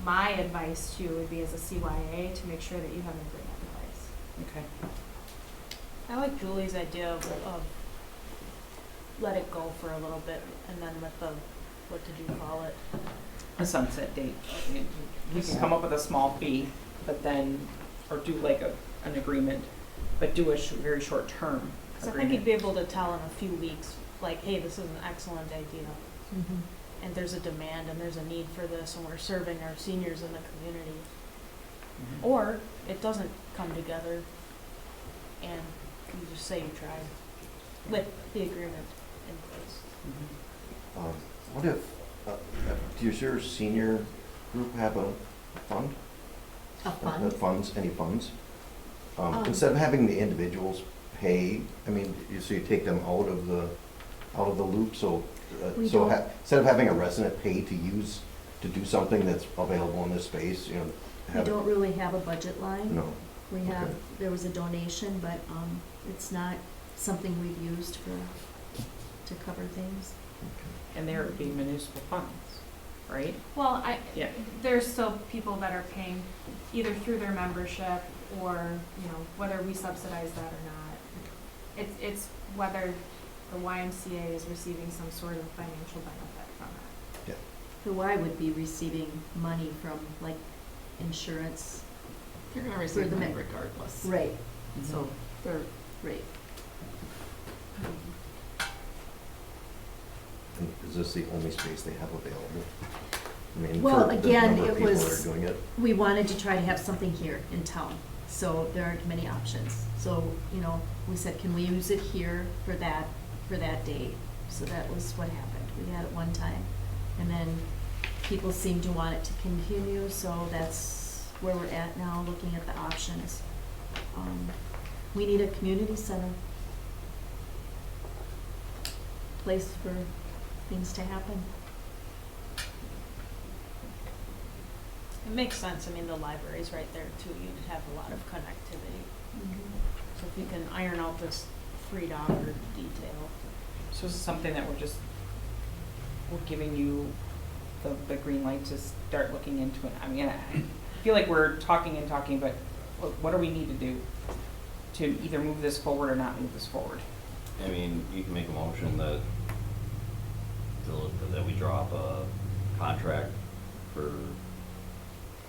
my advice to you would be as a CYA to make sure that you have an agreement in place. Okay. I like Julie's idea of let it go for a little bit and then let the, what did you call it? A sunset date. You can come up with a small fee, but then, or do like an agreement, but do a very short term Cause I think agreement. you'd be able to tell in a few weeks, like, hey, this is an excellent idea. Mhm. And there's a demand and there's a need for this and we're serving our seniors in the community. Mhm. Or it doesn't come together and you just say you tried with the agreement in place. Mhm. What if, does your senior group have a fund? A fund? Funds, any funds? Instead of having the individuals pay, I mean, so you take them out of the loop, so, We don't- instead of having a resident pay to use, to do something that's available in this space, We have. don't really have a budget line. No. We have, Okay. there was a donation, but it's not something we've used to cover things. And there would be municipal funds, right? Well, Yeah. there's still people that are paying either through their membership or, whether we subsidize that or not. It's whether the YMCA is receiving some sort of financial benefit from it. The Y would be receiving money from like insurance. They're gonna For receive the money men- regardless. Right. So they're, Right. And is this the only space they have available? I mean, Well, for the again, number of it people that was- are doing it. We wanted to try to have something here in town, so there aren't many options. So, we said, can we use it here for that date? So that was what happened. We had it one time. And then people seemed to want it to continue, so that's where we're at now, looking at the options. We need a community center. Place for things to happen. It makes sense. I mean, the library's right there too. You'd have a lot of connectivity. So if you can iron out this $3 detail. So this is something that we're giving you the green light to start looking into it. I mean, I feel like we're talking, but what do we need to do to either move this forward or not move this forward? I mean, you can make a motion that we draw up a contract for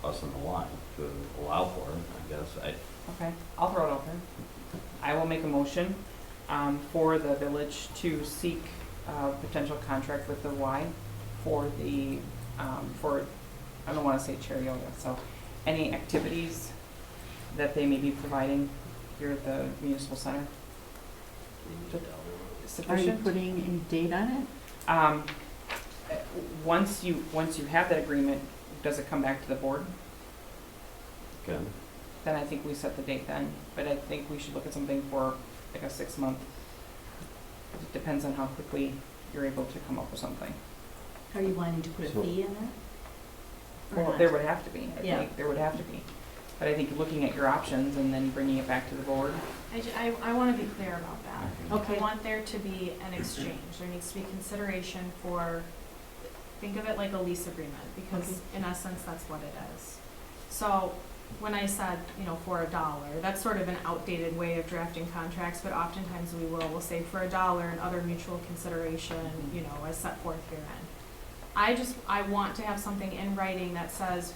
us in the line to allow for it, I guess. Okay, I'll throw it out there. I will make a motion for the village to seek potential contract with the Y for the, I don't want to say chair yoga, so any activities that they may be providing here at the municipal center. Are you Sufficient? putting a date on it? Once you have that agreement, does it come back to the board? Okay. Then I think we set the date then, but I think we should look at something for like a 6-month. It depends on how quickly you're able to come up with something. Are you wanting to put a So- fee in it? Or Well, not? there would have to be, I Yeah. think, there would have to be. But I think looking at your options and then bringing it back to the board. I want to be clear about that. Okay. I want there to be an exchange. There needs to be consideration for, think of it like a lease agreement, because in essence, that's what it is. So when I said, for $1, that's sort of an outdated way of drafting contracts, but oftentimes we'll say for $1 and other mutual consideration, as set forth herein. I want to have something in writing that says,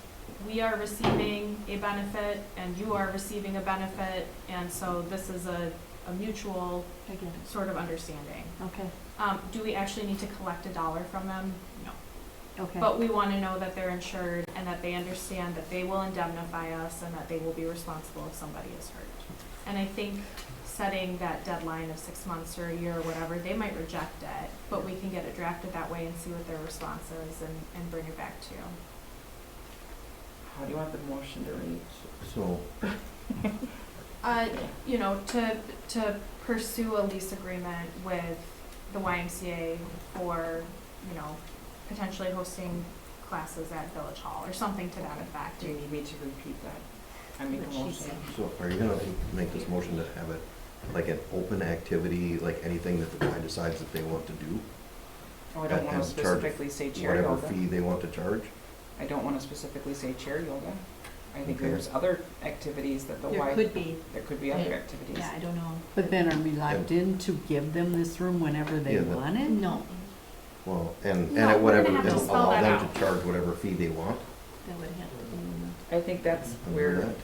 we are receiving a benefit and you are receiving a benefit, and so this is a mutual I get it. sort of understanding. Okay. Do we actually need to collect $1 from them? No. Okay. But we want to know that they're insured and that they understand that they will indemnify us and that they will be responsible if somebody is hurt. And I think setting that deadline of 6 months or a year or whatever, they might reject it, but we can get it drafted that way and see what their response is and bring it back to you. How do you want the motion to read? So, You know, to pursue a lease agreement with the YMCA for, you know, potentially hosting classes at Village Hall or something to that effect. Do you need me to repeat that? I make a What she motion. said. so are you gonna make this motion to have it like an open activity, like anything that the Y decides that they want to do? Oh, I don't And want to charge specifically say chair Whatever yoga. fee they want to charge? I don't want to specifically say chair yoga. I think Okay. there's other activities that the There Y, could be, there could be other activities. yeah, I don't know. But then are we locked in to give them this room whenever they Yeah, but- want it? No, Well, and No, at we're whatever, gonna have and to spell allow that them out. to charge whatever fee they want? that would have to I think that's and do where that.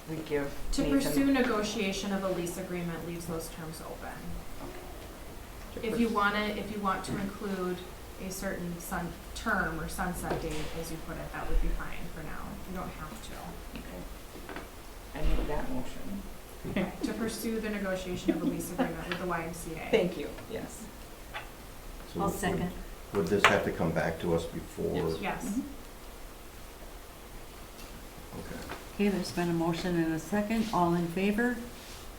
we give To Nathan. pursue negotiation of a lease agreement leaves those terms open. to If you want to include a certain term or sunset date, as you put it, that would be fine for now. You don't have to. Okay. I need that motion. Okay, to pursue the negotiation of a lease agreement with the YMCA. Thank you, yes. So I'll would- second. Would this have to come back to us before? Yes. Okay. Okay, there's been a motion and a second. All in favor?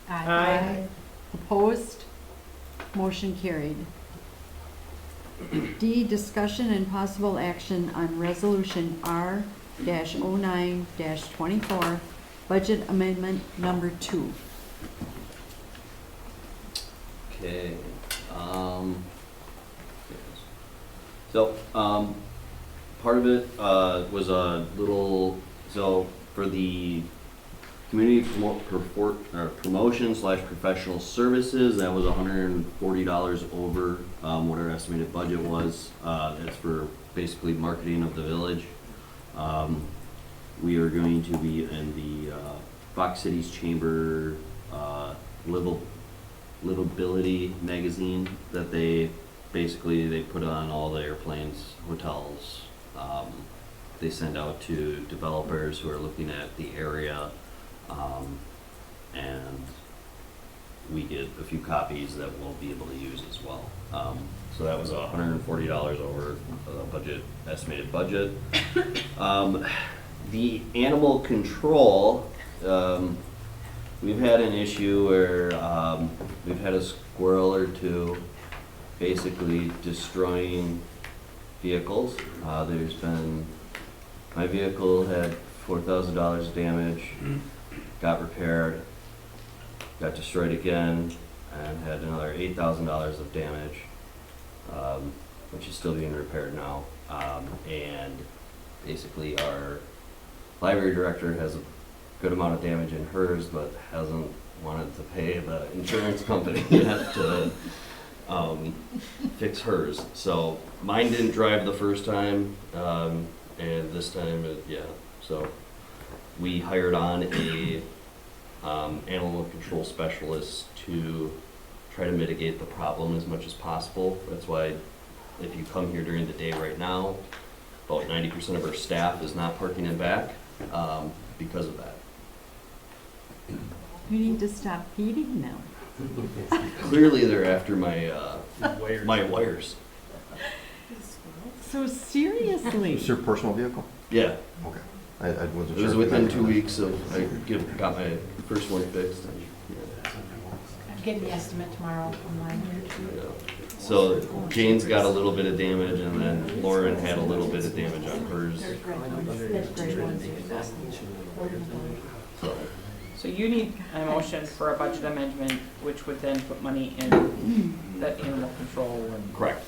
Aye. Opposed? Motion carried. D, discussion and possible action on resolution R-09-24, budget amendment number 2. Okay, so, part of it, was a little, so for the community promotion / professional services, that was $140 over, what our estimated budget was. That's for basically marketing of the village. We are going to be in the, Fox Cities Chamber, Livability magazine that they put on all the airplanes, hotels. They send out to developers who are looking at the area, and we get a few copies that we'll be able to use as well. So that was $140 over the estimated budget. The animal control, we've had an issue where we've had a squirrel or two basically destroying vehicles. There's been, my vehicle had $4,000 damage, got repaired, got destroyed again, and had another $8,000 of damage, which is still being repaired now. And basically our library director has a good amount of damage in hers, but hasn't wanted to pay the insurance company yet to fix hers. So mine didn't drive the first time, and this time, so we hired on a animal control specialist to try to mitigate the problem as much as possible. That's why if you come here during the day right now, about 90% of our staff is not parking in back because of that. You need to stop feeding them. Clearly, they're after my Wires. my wires. So seriously? It's your personal vehicle? Yeah, Okay. I wasn't it sure. was if you within had 2 one. weeks of got my first one fixed. I'm getting the estimate tomorrow online here too. Yeah. So Jane's got a little bit of damage, and then Lauren had a little bit of damage on hers. There's great ones. So So you need a motion for a budget amendment, which would then put money in the animal control and. correct.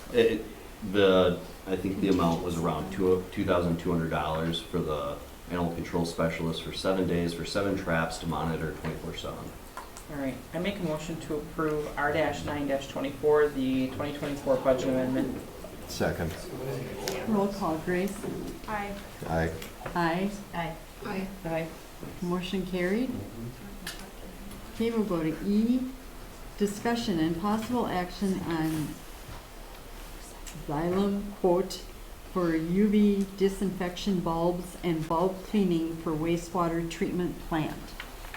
I think the amount was around $2,200 for the animal control specialist for 7 days for 7 traps to monitor 24/7. All right, I make a motion to approve R-9-24, the 2024 budget amendment. Second. Roll call, Grace. Aye. Aye. Aye. Aye. Aye. Motion carried. Okay, we'll go to E, discussion and possible action on Xylem quote for UV disinfection bulbs and bulb cleaning for wastewater treatment plant.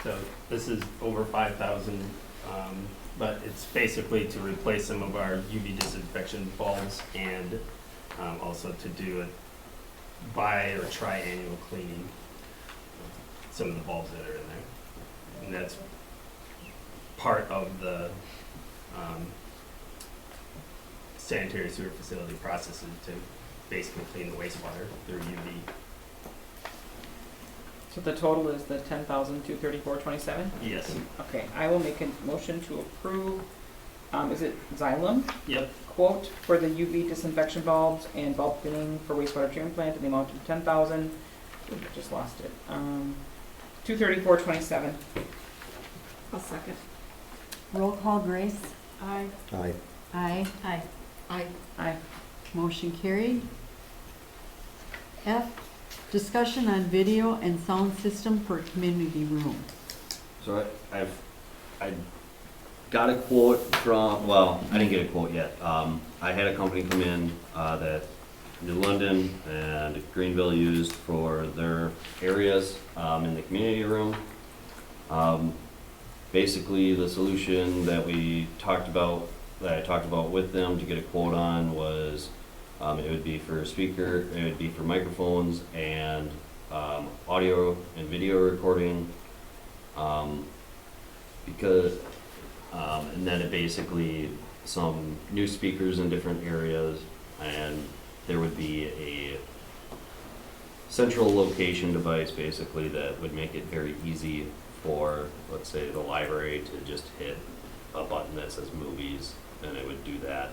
So this is over 5,000, but it's basically to replace some of our UV disinfection bulbs and also to do a bi- or tri-annual cleaning of some of the bulbs that are in there. And that's part of the sanitary sewer facility processes to basically clean the wastewater through UV. So the total is the 10,234.27? Yes. Okay, I will make a motion to approve, is it Xylem? Yep. Quote for the UV disinfection bulbs and bulb cleaning for wastewater treatment plant in the amount of 10,000, I just lost it, 234.27. I'll second. Roll call, Grace. Aye. Aye. Aye. Aye. Aye. Aye. Motion carried. F, discussion on video and sound system for community room. So I got a quote from, well, I didn't get a quote yet. I had a company come in that New London and Greenville used for their areas in the community room. Basically, the solution that I talked about with them to get a quote on was it would be for a speaker, it would be for microphones and audio and video recording. Because and then it basically some new speakers in different areas, and there would be a central location device basically that would make it very easy for, let's say, the library to just hit a button that says movies, and it would do that,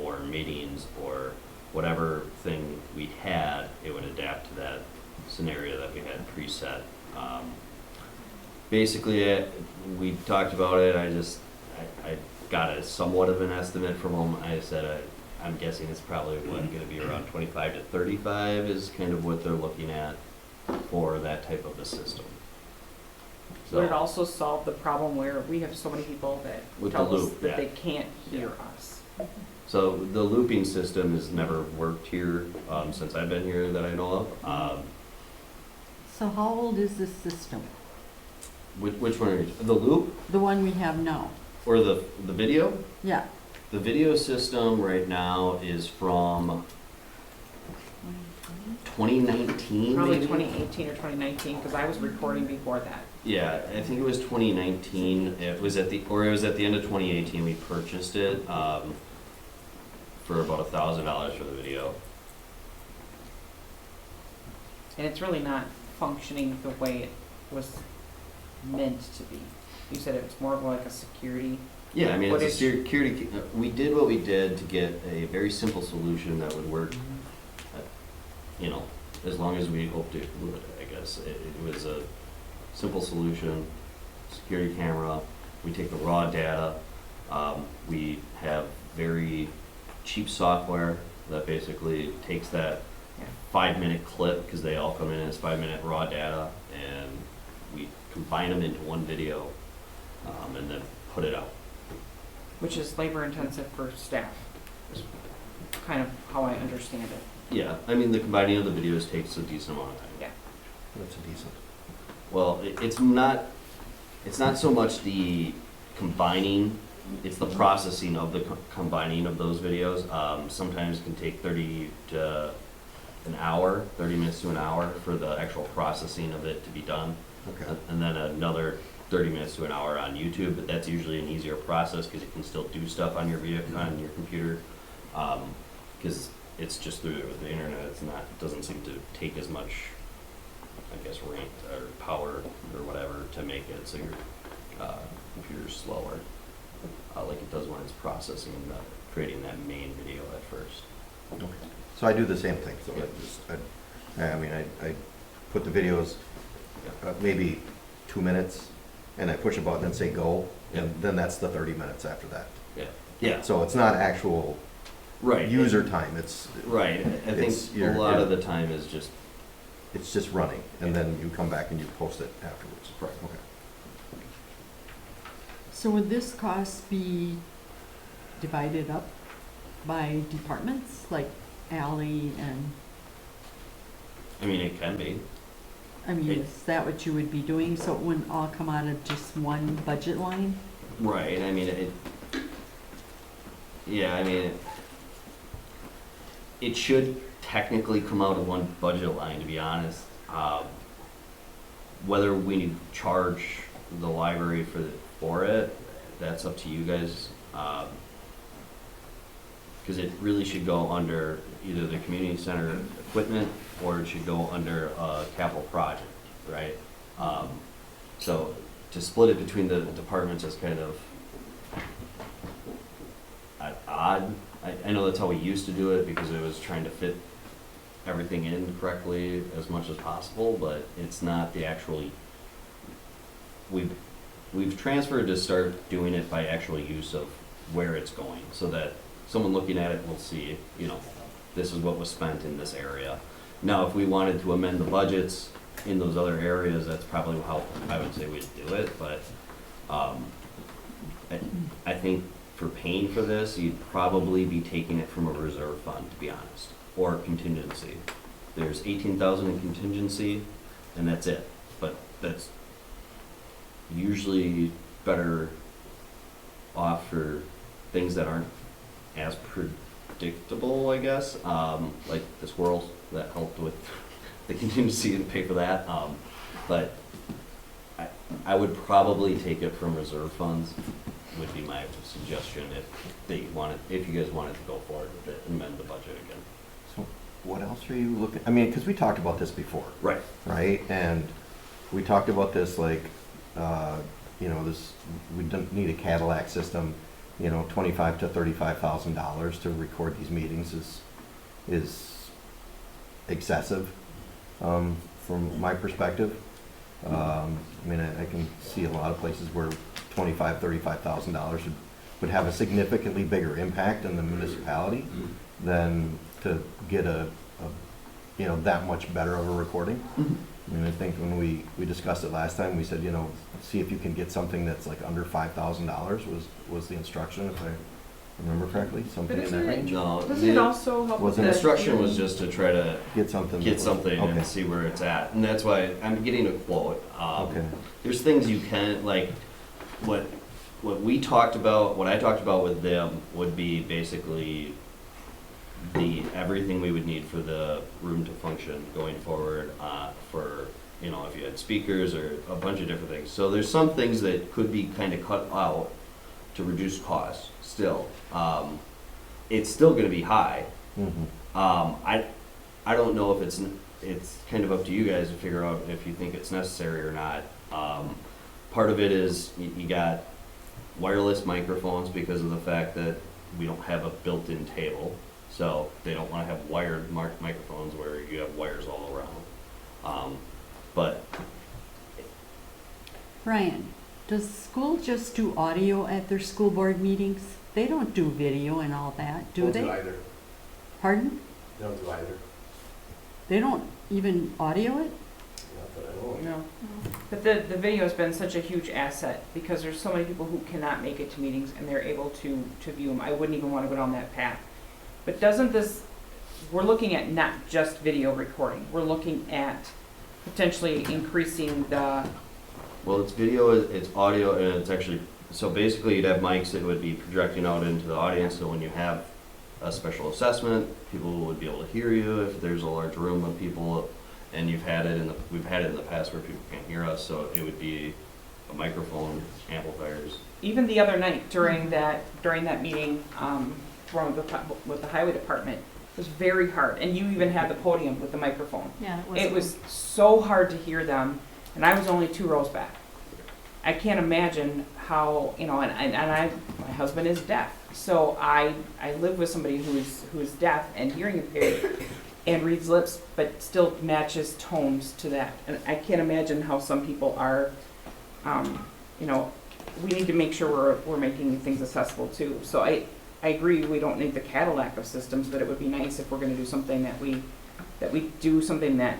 or meetings, or whatever thing we had, it would adapt to that scenario that we had preset. Basically, we talked about it. I got a somewhat of an estimate from them. I said I'm guessing it's probably going to be around 25 to 35 is kind of what they're looking at for that type of a system. So, Would it also solve the problem where we have so many people that With the tell us loop, that yeah. they can't hear us? So the looping system has never worked here since I've been here that I know of. So how old is this system? Which one are you? The loop The one we have now? or the video? Yeah. The video system right now is from 2019, Probably maybe? 2018 or 2019, because I was recording before that. Yeah, I think it was 2019. It was at the end of 2018. We purchased it for about $1,000 for the video. And it's really not functioning the way it was meant to be. You said it was more of like a security. Yeah, I mean, it's a Footage. security. We did what we did to get a very simple solution that would work. You know, as long as we hoped it would. I guess it was a simple solution. Security camera. We take the raw data. We have very cheap software that basically takes that 5-minute clip, because they all come in as 5-minute raw data, and we combine them into one video and then put it out. Which is labor intensive for staff, is kind of how I understand it. Yeah, I mean, the combining of the videos takes a decent amount of time. Yeah. That's a decent. Well, it's not so much the combining, it's the processing of the combining of those videos. Sometimes it can take 30 minutes to an hour for the actual processing of it to be done. Okay. And then another 30 minutes to an hour on YouTube, but that's usually an easier process because you can still do stuff on your on your computer, because it's just through the internet. It doesn't seem to take as much, I guess, rate or power or whatever to make it so your computer's slower, like it does when it's processing creating that main video at first. Okay. So I do the same thing. So I put the videos maybe 2 minutes, and I push a button and say go, and then that's the 30 minutes after that. Yeah. Yeah. So it's not actual Right. user time. It's Right. I think It's a your- lot yeah. of the time is just it's just running, and then you come back and you post it afterwards. Right. Okay. So would this cost be divided up by departments? Like Ally and, I mean, it can be. I mean, is that what you would be doing? So it wouldn't all come out of just one budget line? Right, I mean, yeah, I mean, it should technically come out of one budget line, to be honest. Whether we charge the library for it, that's up to you guys. Because it really should go under either the community center equipment, or it should go under a capital project, right? So to split it between the departments is kind of odd. I know that's how we used to do it, because it was trying to fit everything in correctly as much as possible, but it's not the actual, we've transferred to start doing it by actual use of where it's going, so that someone looking at it will see, you know, this is what was spent in this area. Now, if we wanted to amend the budgets in those other areas, that's probably how I would say we'd do it, but I think for paying for this, you'd probably be taking it from a reserve fund, to be honest, or contingency. There's 18,000 in contingency, and that's it. But that's usually better off for things that aren't as predictable, I guess, like the squirrels that helped with the contingency and pay for that. But I would probably take it from reserve funds, would be my suggestion, if you guys wanted to go forward with it, amend the budget again. So what else are you looking, I mean, because we talked about this before. Right. Right? And we talked about this like, you know, we don't need a Cadillac system, you know, $25,000 to $35,000 to record these meetings is excessive, from my perspective. I mean, I can see a lot of places where $25,000, $35,000 would have a significantly bigger impact in the municipality than to get a you know, that much better of a recording. I mean, I think when we discussed it last time, we said, you know, see if you can get something that's like under $5,000 was the instruction, if I remember correctly, something in that range. No, Doesn't it also help with the the? instruction was just to try to Get something. okay, Okay. and see where it's at, and that's why I'm getting a quote. Okay. There's things you can, like, what we talked about, what I talked about with them would be basically everything we would need for the room to function going forward, for, you know, if you had speakers or a bunch of different things. So there's some things that could be kind of cut out to reduce costs still. It's still gonna be high. I don't know if it's kind of up to you guys to figure out if you think it's necessary or not. Part of it is you got wireless microphones because of the fact that we don't have a built-in table. So they don't want to have wired microphones where you have wires all around. But Brian, does school just do audio at their school board meetings? They don't do video and all that, do they? Don't do either. Pardon? They don't do either. They don't even audio it? Not that I know of. No, but the video's been such a huge asset, because there's so many people who cannot make it to meetings and they're able to view them. I wouldn't even want to go down that path. But doesn't this, we're looking at not just video recording, we're looking at potentially increasing the, well, it's video, it's audio, and it's actually, so basically you'd have mics that would be projecting out into the audience, so when you have a special assessment, people would be able to hear you if there's a large room of people, and we've had it in the past where people can't hear us, so it would be a microphone, amplifiers. even the other night during that meeting, with the highway department, it was very hard, and you even had the podium with the microphone. Yeah, It was so hard to hear them, and I was only 2 rows back. I can't imagine how, you know, my husband is deaf, so I live with somebody who is deaf and hearing impaired and reads lips, but still matches tones to that. And I can't imagine how some people are, you know, we need to make sure we're making things accessible too. So I agree, we don't need the Cadillac of systems, but it would be nice if we're gonna do something that we do something that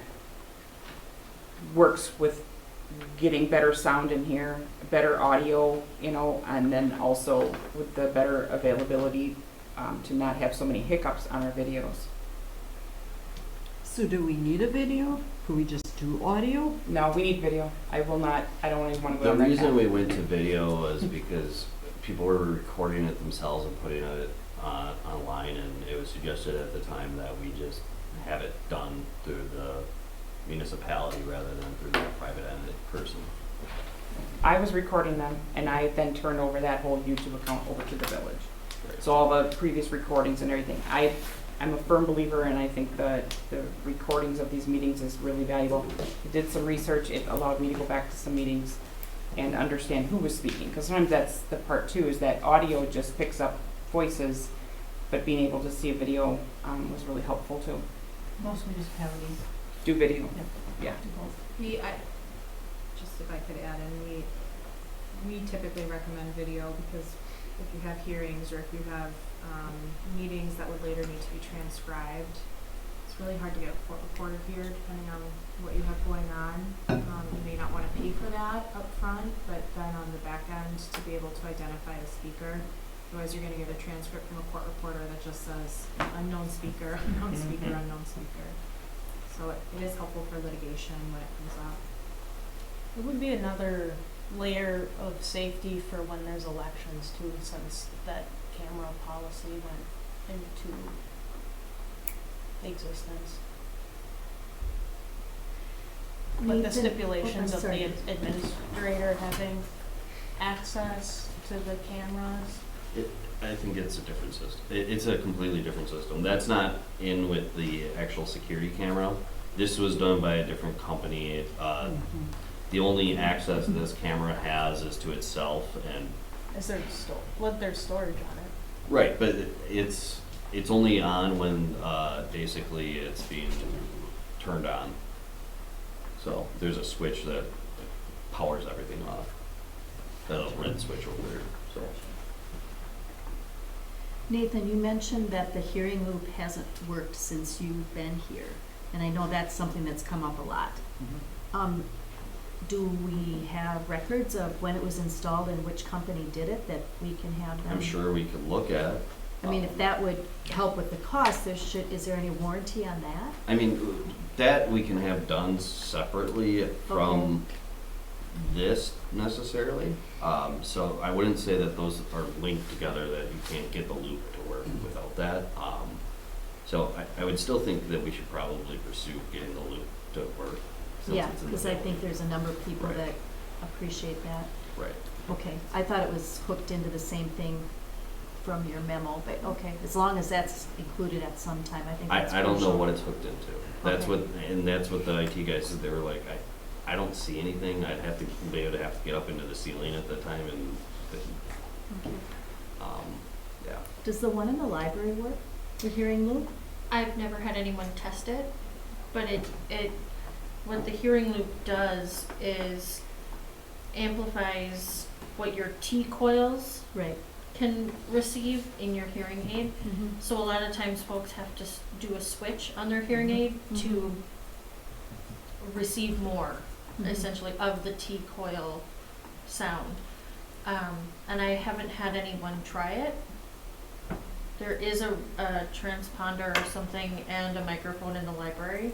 works with getting better sound in here, better audio, you know, and then also with the better availability, to not have so many hiccups on our videos. So do we need a video? Could we just do audio? No, we need video. I don't even wanna go The on that reason path. we went to video was because people were recording it themselves and putting it online, and it was suggested at the time that we just have it done through the municipality rather than through the private entity person. I was recording them, and I then turned over that whole YouTube account over to the village. Right. So all the previous recordings and everything. I'm a firm believer, and I think the recordings of these meetings is really valuable. I did some research. It allowed me to go back to some meetings and understand who was speaking. Because sometimes that's the part too, is that audio just picks up voices, but being able to see a video was really helpful too. Most municipalities Do video. Yep. Yeah. do both. Just if I could add in, we typically recommend video because if you have hearings or if you have meetings that would later need to be transcribed, it's really hard to get a court reporter here depending on what you have going on. You may not want to pay for that up front, but then on the back end to be able to identify the speaker. Otherwise, you're going to get a transcript from a court reporter that just says unknown speaker, unknown speaker, unknown speaker. So it is helpful for litigation when it comes up. It would be another layer of safety for when there's elections too, since that camera policy went into existence. But the Nathan- stipulations I'm of the sorry. administrator having access to the cameras. I think it's a different system. It's a completely different system. That's not in with the actual security camera. This was done by a different company. The only access this camera has is to itself, and Is there there's storage on it? right, but it's only on when basically it's being turned on. So there's a switch that powers everything off. The red switch over there. So Nathan, you mentioned that the hearing loop hasn't worked since you've been here, and I know that's something that's come up a lot. Do we have records of when it was installed and which company did it that we can have them? I'm sure we could look at. I mean, if that would help with the cost, is there any warranty on that? I mean, that we can have done separately from this necessarily. So I wouldn't say that those are linked together, that you can't get the loop to work without that. So I would still think that we should probably pursue getting the loop to work. since Yeah, it's in the because I think building. there's a number of people Right. that appreciate that. Right. Okay, I thought it was hooked into the same thing from your memo, but okay, as long as that's included at some time, I think that's I don't know crucial. what it's hooked into. That's Okay. that's what the IT guys said. They were like, I don't see anything. I'd have to get up into the ceiling at the time and, Okay. yeah. Does the one in the library work, the hearing loop? I've never had anyone test it, but what the hearing loop does is amplifies what your T coils Right. can receive in your hearing aid. Mm-hmm. So a lot of times folks have to do a switch on their hearing aid to receive more, essentially, of the T coil sound. And I haven't had anyone try it. There is a transponder or something and a microphone in the library,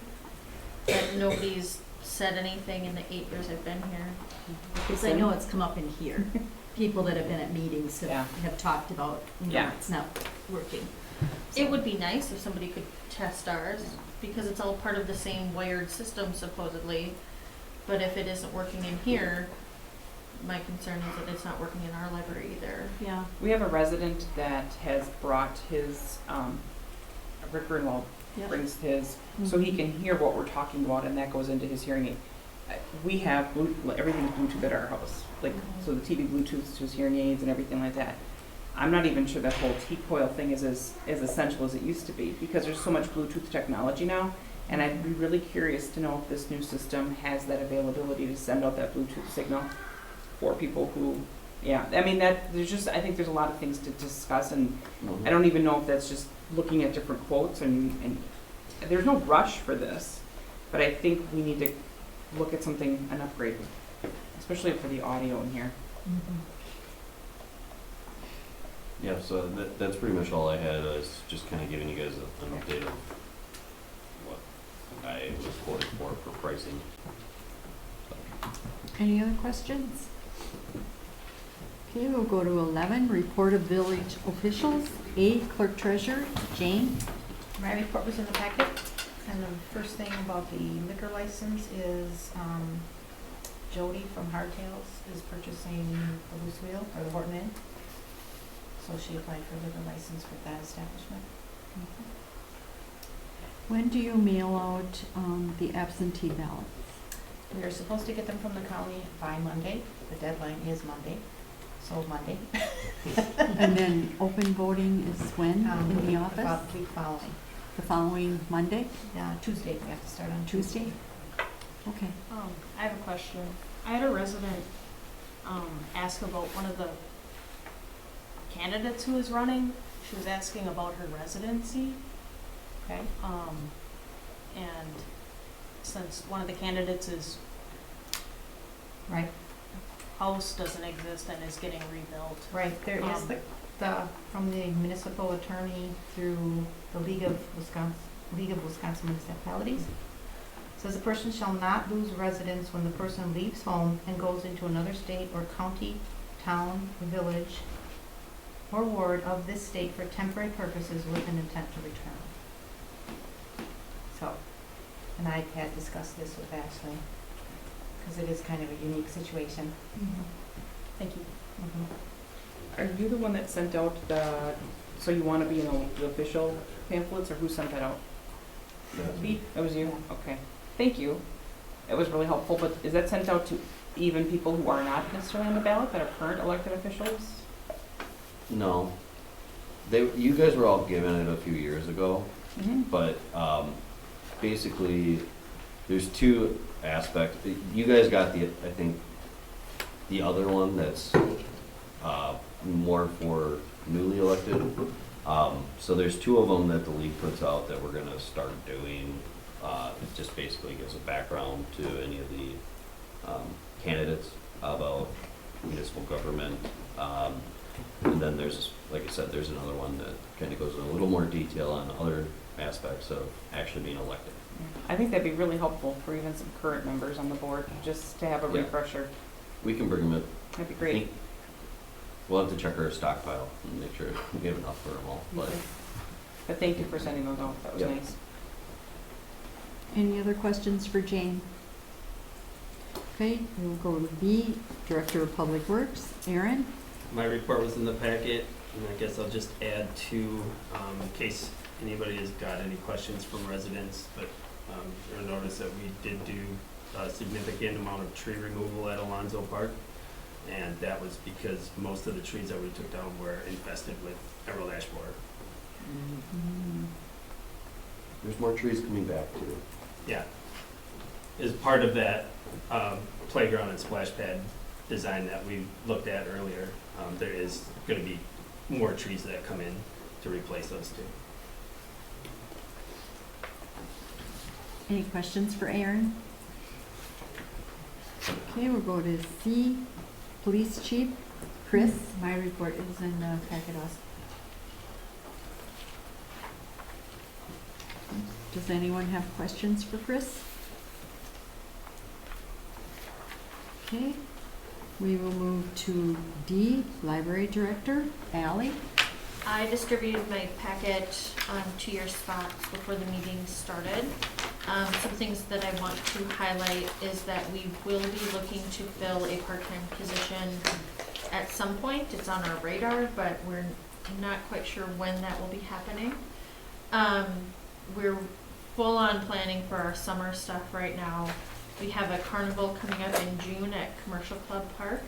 but nobody's said anything in the 8 years I've been here. Because I know it's come up in here. People that have been at meetings Yeah. have talked about, Yeah. it's not working. It would be nice if somebody could test ours, because it's all part of the same wired system supposedly. But if it isn't working in here, my concern is that it's not working in our library either. Yeah. We have a resident that has brought his, Rick Greenwald Yep. brings his, so he can hear what we're talking about, and that goes into his hearing aid. We have everything's Bluetooth at our house, like, so the TV Bluetooth to his hearing aids and everything like that. I'm not even sure that whole T-coil thing is as essential as it used to be, because there's so much Bluetooth technology now, and I'd be really curious to know if this new system has that availability to send out that Bluetooth signal for people who, yeah, I mean, I think there's a lot of things to discuss, and I don't even know if that's just looking at different quotes, and there's no rush for this, but I think we need to look at something, an upgrade, especially for the audio in here. Yeah, so that's pretty much all I had. I was just kind of giving you guys an update of I was quoted for pricing. Any other questions? Okay, we'll go to 11, report of village officials. A, clerk treasurer, Jane. My report was in the packet, and the first thing about the liquor license is, Jody from Hardtails is purchasing the Loose Wheel, or the Horton Inn. So she applied for a liquor license with that establishment. When do you mail out the absentee ballots? We are supposed to get them from the county by Monday. The deadline is Monday, so Monday. And then open voting is when in the office? About the week following. The following Monday, Tuesday, we have to start on Tuesday? Okay. I have a question. I had a resident, ask about one of the candidates who was running. She was asking about her residency. Okay. And since one of the candidates is Right. house doesn't exist and is getting rebuilt. Right, there is the, from the municipal attorney through the League of Wisconsin Municipalities. Says the person shall not lose residence when the person leaves home and goes into another state or county, town, village, or ward of this state for temporary purposes with an intent to return. So, and I had discussed this with Ashley, because it is kind of a unique situation. Thank you. Are you the one that sent out so you want to be in the official pamphlets, or who sent that out? Pete? It was you? Okay. Thank you. It was really helpful, but is that sent out to even people who are not necessarily on the ballot, that are current elected officials? No. You guys were all given it a few years ago, but basically, there's two aspects. You guys got I think, the other one that's more for newly elected. So there's two of them that the league puts out that we're gonna start doing. It just basically gives a background to any of the candidates about municipal government. And then there's, like I said, there's another one that kind of goes in a little more detail on other aspects of actually being elected. I think that'd be really helpful for even some current members on the board, just to have a Yeah. refresher. We can bring them in. That'd be great. We'll have to check our stockpile and make sure we have enough for them all, but. Okay. But thank you for sending those out. That was Yep. nice. Any other questions for Jane? Okay, we'll go to B, Director of Public Works, Aaron. My report was in the packet, and I guess I'll just add to, in case anybody has got any questions from residents, but you'll notice that we did do a significant amount of tree removal at Alonzo Park, and that was because most of the trees that we took down were infested with emerald ash borer. There's more trees coming back too. Yeah. As part of that playground and splash pad design that we looked at earlier, there is going to be more trees that come in to replace those two. Any questions for Aaron? Okay, we'll go to C, Police Chief, Chris. My report is in the packet also. Does anyone have questions for Chris? Okay, we will move to D, Library Director, Ally. I distributed my packet to your spots before the meeting started. Some things that I want to highlight is that we will be looking to fill a part-time position at some point. It's on our radar, but we're not quite sure when that will be happening. We're full on planning for our summer stuff right now. We have a carnival coming up in June at Commercial Club Park.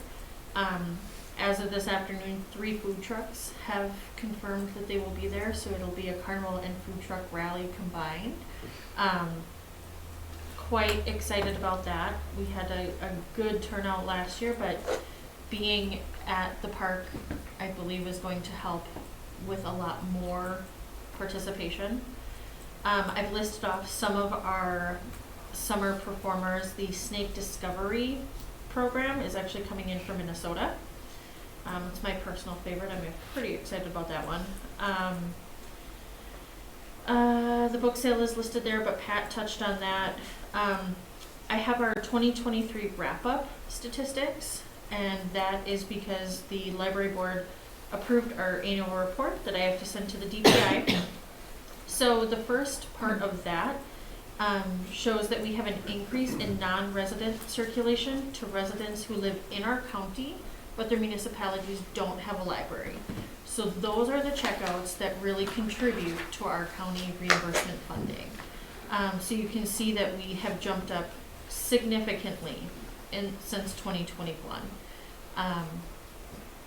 As of this afternoon, 3 food trucks have confirmed that they will be there, so it'll be a carnival and food truck rally combined. Quite excited about that. We had a good turnout last year, but being at the park, I believe, is going to help with a lot more participation. I've listed off some of our summer performers. The Snake Discovery program is actually coming in from Minnesota. It's my personal favorite. I'm pretty excited about that one. The book sale is listed there, but Pat touched on that. I have our 2023 wrap-up statistics, and that is because the library board approved our annual report that I have to send to the DPI. So the first part of that shows that we have an increase in non-resident circulation to residents who live in our county, but their municipalities don't have a library. So those are the checkouts that really contribute to our county reimbursement funding. So you can see that we have jumped up significantly since 2021.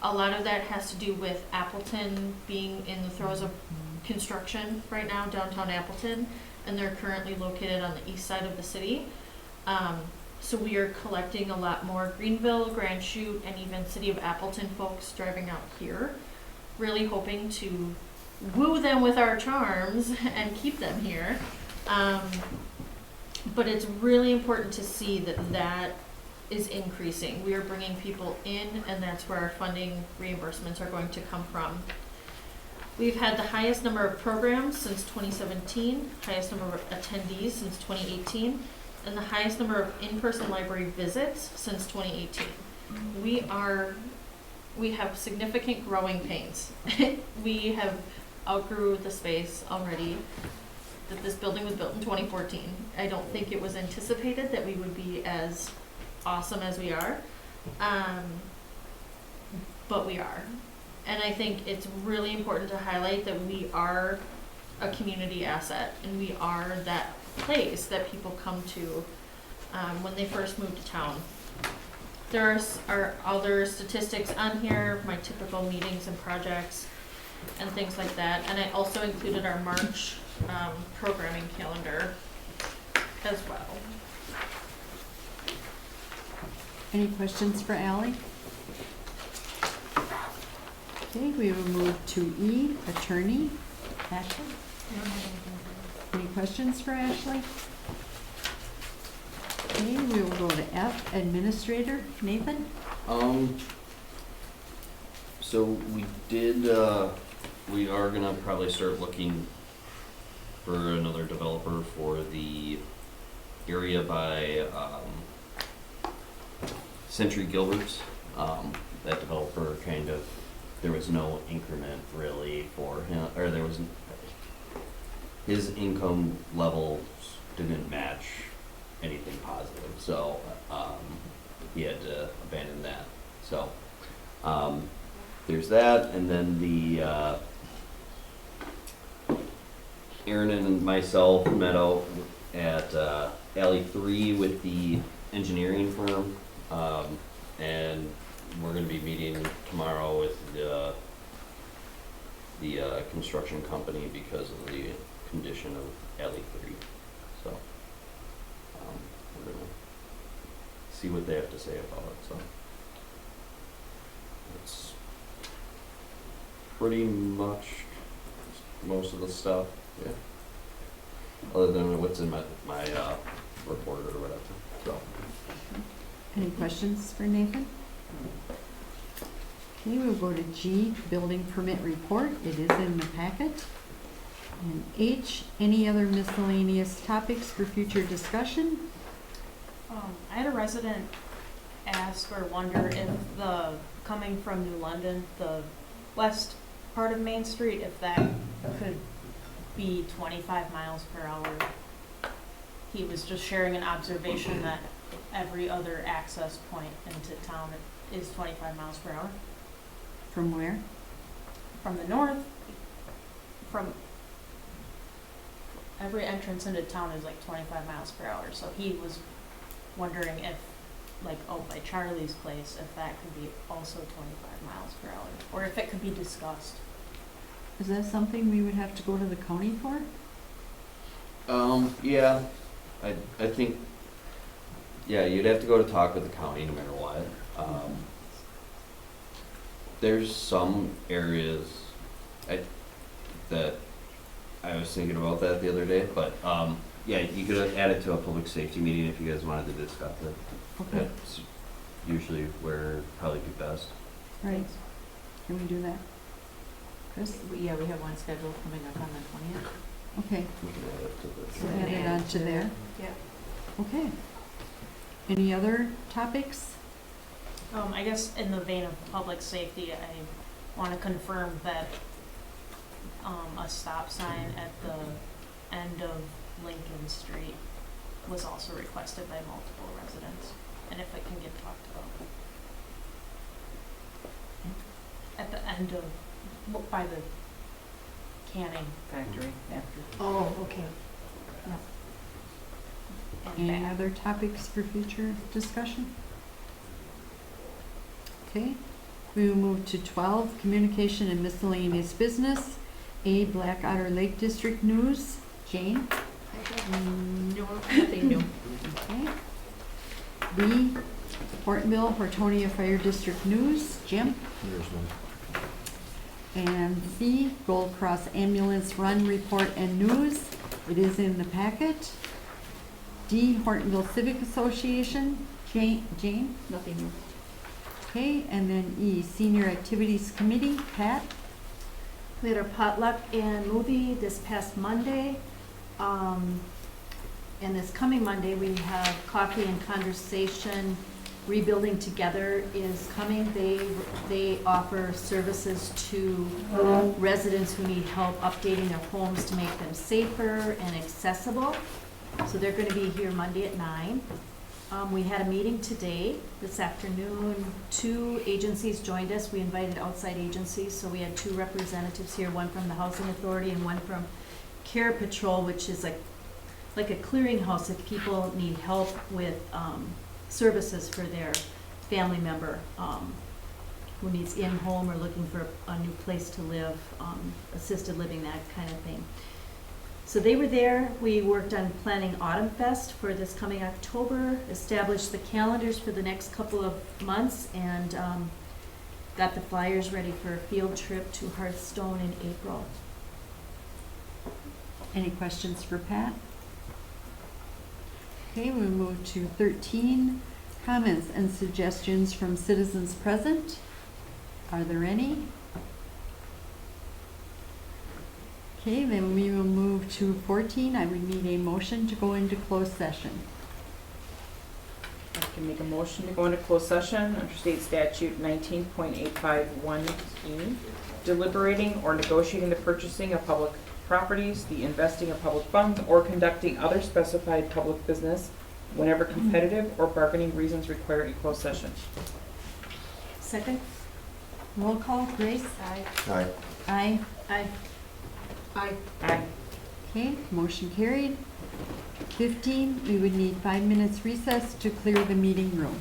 A lot of that has to do with Appleton being in the throes of construction right now, downtown Appleton, and they're currently located on the east side of the city. So we are collecting a lot more Greenville, Grand Chute, and even City of Appleton folks driving out here, really hoping to woo them with our charms and keep them here. But it's really important to see that that is increasing. We are bringing people in, and that's where our funding reimbursements are going to come from. We've had the highest number of programs since 2017, highest number of attendees since 2018, and the highest number of in-person library visits since 2018. We have significant growing pains. We have outgrew the space already. That this building was built in 2014. I don't think it was anticipated that we would be as awesome as we are, but we are. And I think it's really important to highlight that we are a community asset, and we are that place that people come to when they first move to town. There are other statistics on here, my typical meetings and projects and things like that. And I also included our March programming calendar as well. Any questions for Ally? Okay, we will move to E, attorney. Ashley? Any questions for Ashley? Okay, we will go to F, administrator. Nathan? So we are gonna probably start looking for another developer for the area by, Century Gilbert's. That developer there was no increment really for him, or his income levels didn't match anything positive, so, he had to abandon that. So, there's that, and then Aaron and myself met out at Alley 3 with the engineering firm, and we're going to be meeting tomorrow with the construction company because of the condition of Alley 3. So we're going to see what they have to say about it. So that's pretty much most of the stuff. Yeah. Other than what's in my report or whatever. So. Any questions for Nathan? Okay, we'll go to G, building permit report. It is in the packet. And H, any other miscellaneous topics for future discussion? I had a resident ask or wonder if coming from New London, the west part of Main Street, if that could be 25 miles per hour. He was just sharing an observation that every other access point into town is 25 miles per hour. From where? From the north, from every entrance into town is like 25 miles per hour. So he was wondering if, like, by Charlie's place, if that could be also 25 miles per hour, or if it could be discussed. Is that something we would have to go to the county for? Yeah, I think, yeah, you'd have to go to talk with the county no matter what. There's some areas that I was thinking about that the other day, but yeah, you could add it to a public safety meeting if you guys wanted to discuss it. Okay. That's usually where it'd probably be best. Right. Can we do that? Chris? Yeah, we have one scheduled coming up on the 20th. Okay, We can add it to the. so add it on to there. Yeah. Okay. Any other topics? I guess in the vein of public safety, I want to confirm that a stop sign at the end of Lincoln Street was also requested by multiple residents, and if it can get talked about. At the end of, by the canning Factory, after. Oh, okay. and Any back. other topics for future discussion? Okay, we will move to 12, communication and miscellaneous business. A, Black Otter Lake District News. Jane? No, nothing new. Okay. B, Hortonville, Hortonia Fire District News. Jim? There's one. And C, Gold Cross Ambulance Run Report and News. It is in the packet. D, Hortonville Civic Association. Jane? Nothing new. Okay, and then E, Senior Activities Committee. Pat? We had our potluck and movie this past Monday. And this coming Monday, we have coffee and conversation. Rebuilding Together is coming. They offer services to residents who need help updating their homes to make them safer and accessible. So they're gonna be here Monday at 9. We had a meeting today, this afternoon. 2 agencies joined us. We invited outside agencies, so we had 2 representatives here, one from the Housing Authority and one from Care Patrol, which is like a clearinghouse if people need help with services for their family member who needs in-home or looking for a new place to live, assisted living, that kind of thing. So they were there. We worked on planning Autumn Fest for this coming October, established the calendars for the next couple of months, and got the flyers ready for a field trip to Hearthstone in April. Any questions for Pat? Okay, we'll move to 13, comments and suggestions from citizens present. Are there any? Okay, then we will move to 14. I would need a motion to go into closed session. I can make a motion to go into closed session under state statute 19.851E, deliberating or negotiating the purchasing of public properties, the investing of public funds, or conducting other specified public business whenever competitive or bargaining reasons require a closed session. Second? Roll call, Grace? Aye. Aye. Aye. Aye. Aye. Aye. Okay, motion carried. 15, we would need 5 minutes recess to clear the meeting room.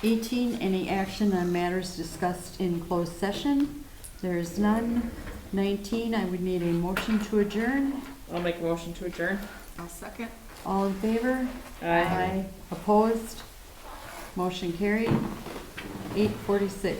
18, any action on matters discussed in closed session? There is none. 19, I would need a motion to adjourn. I'll make a motion to adjourn. I'll second. All in favor? Aye. Opposed? Motion carried. 8:46.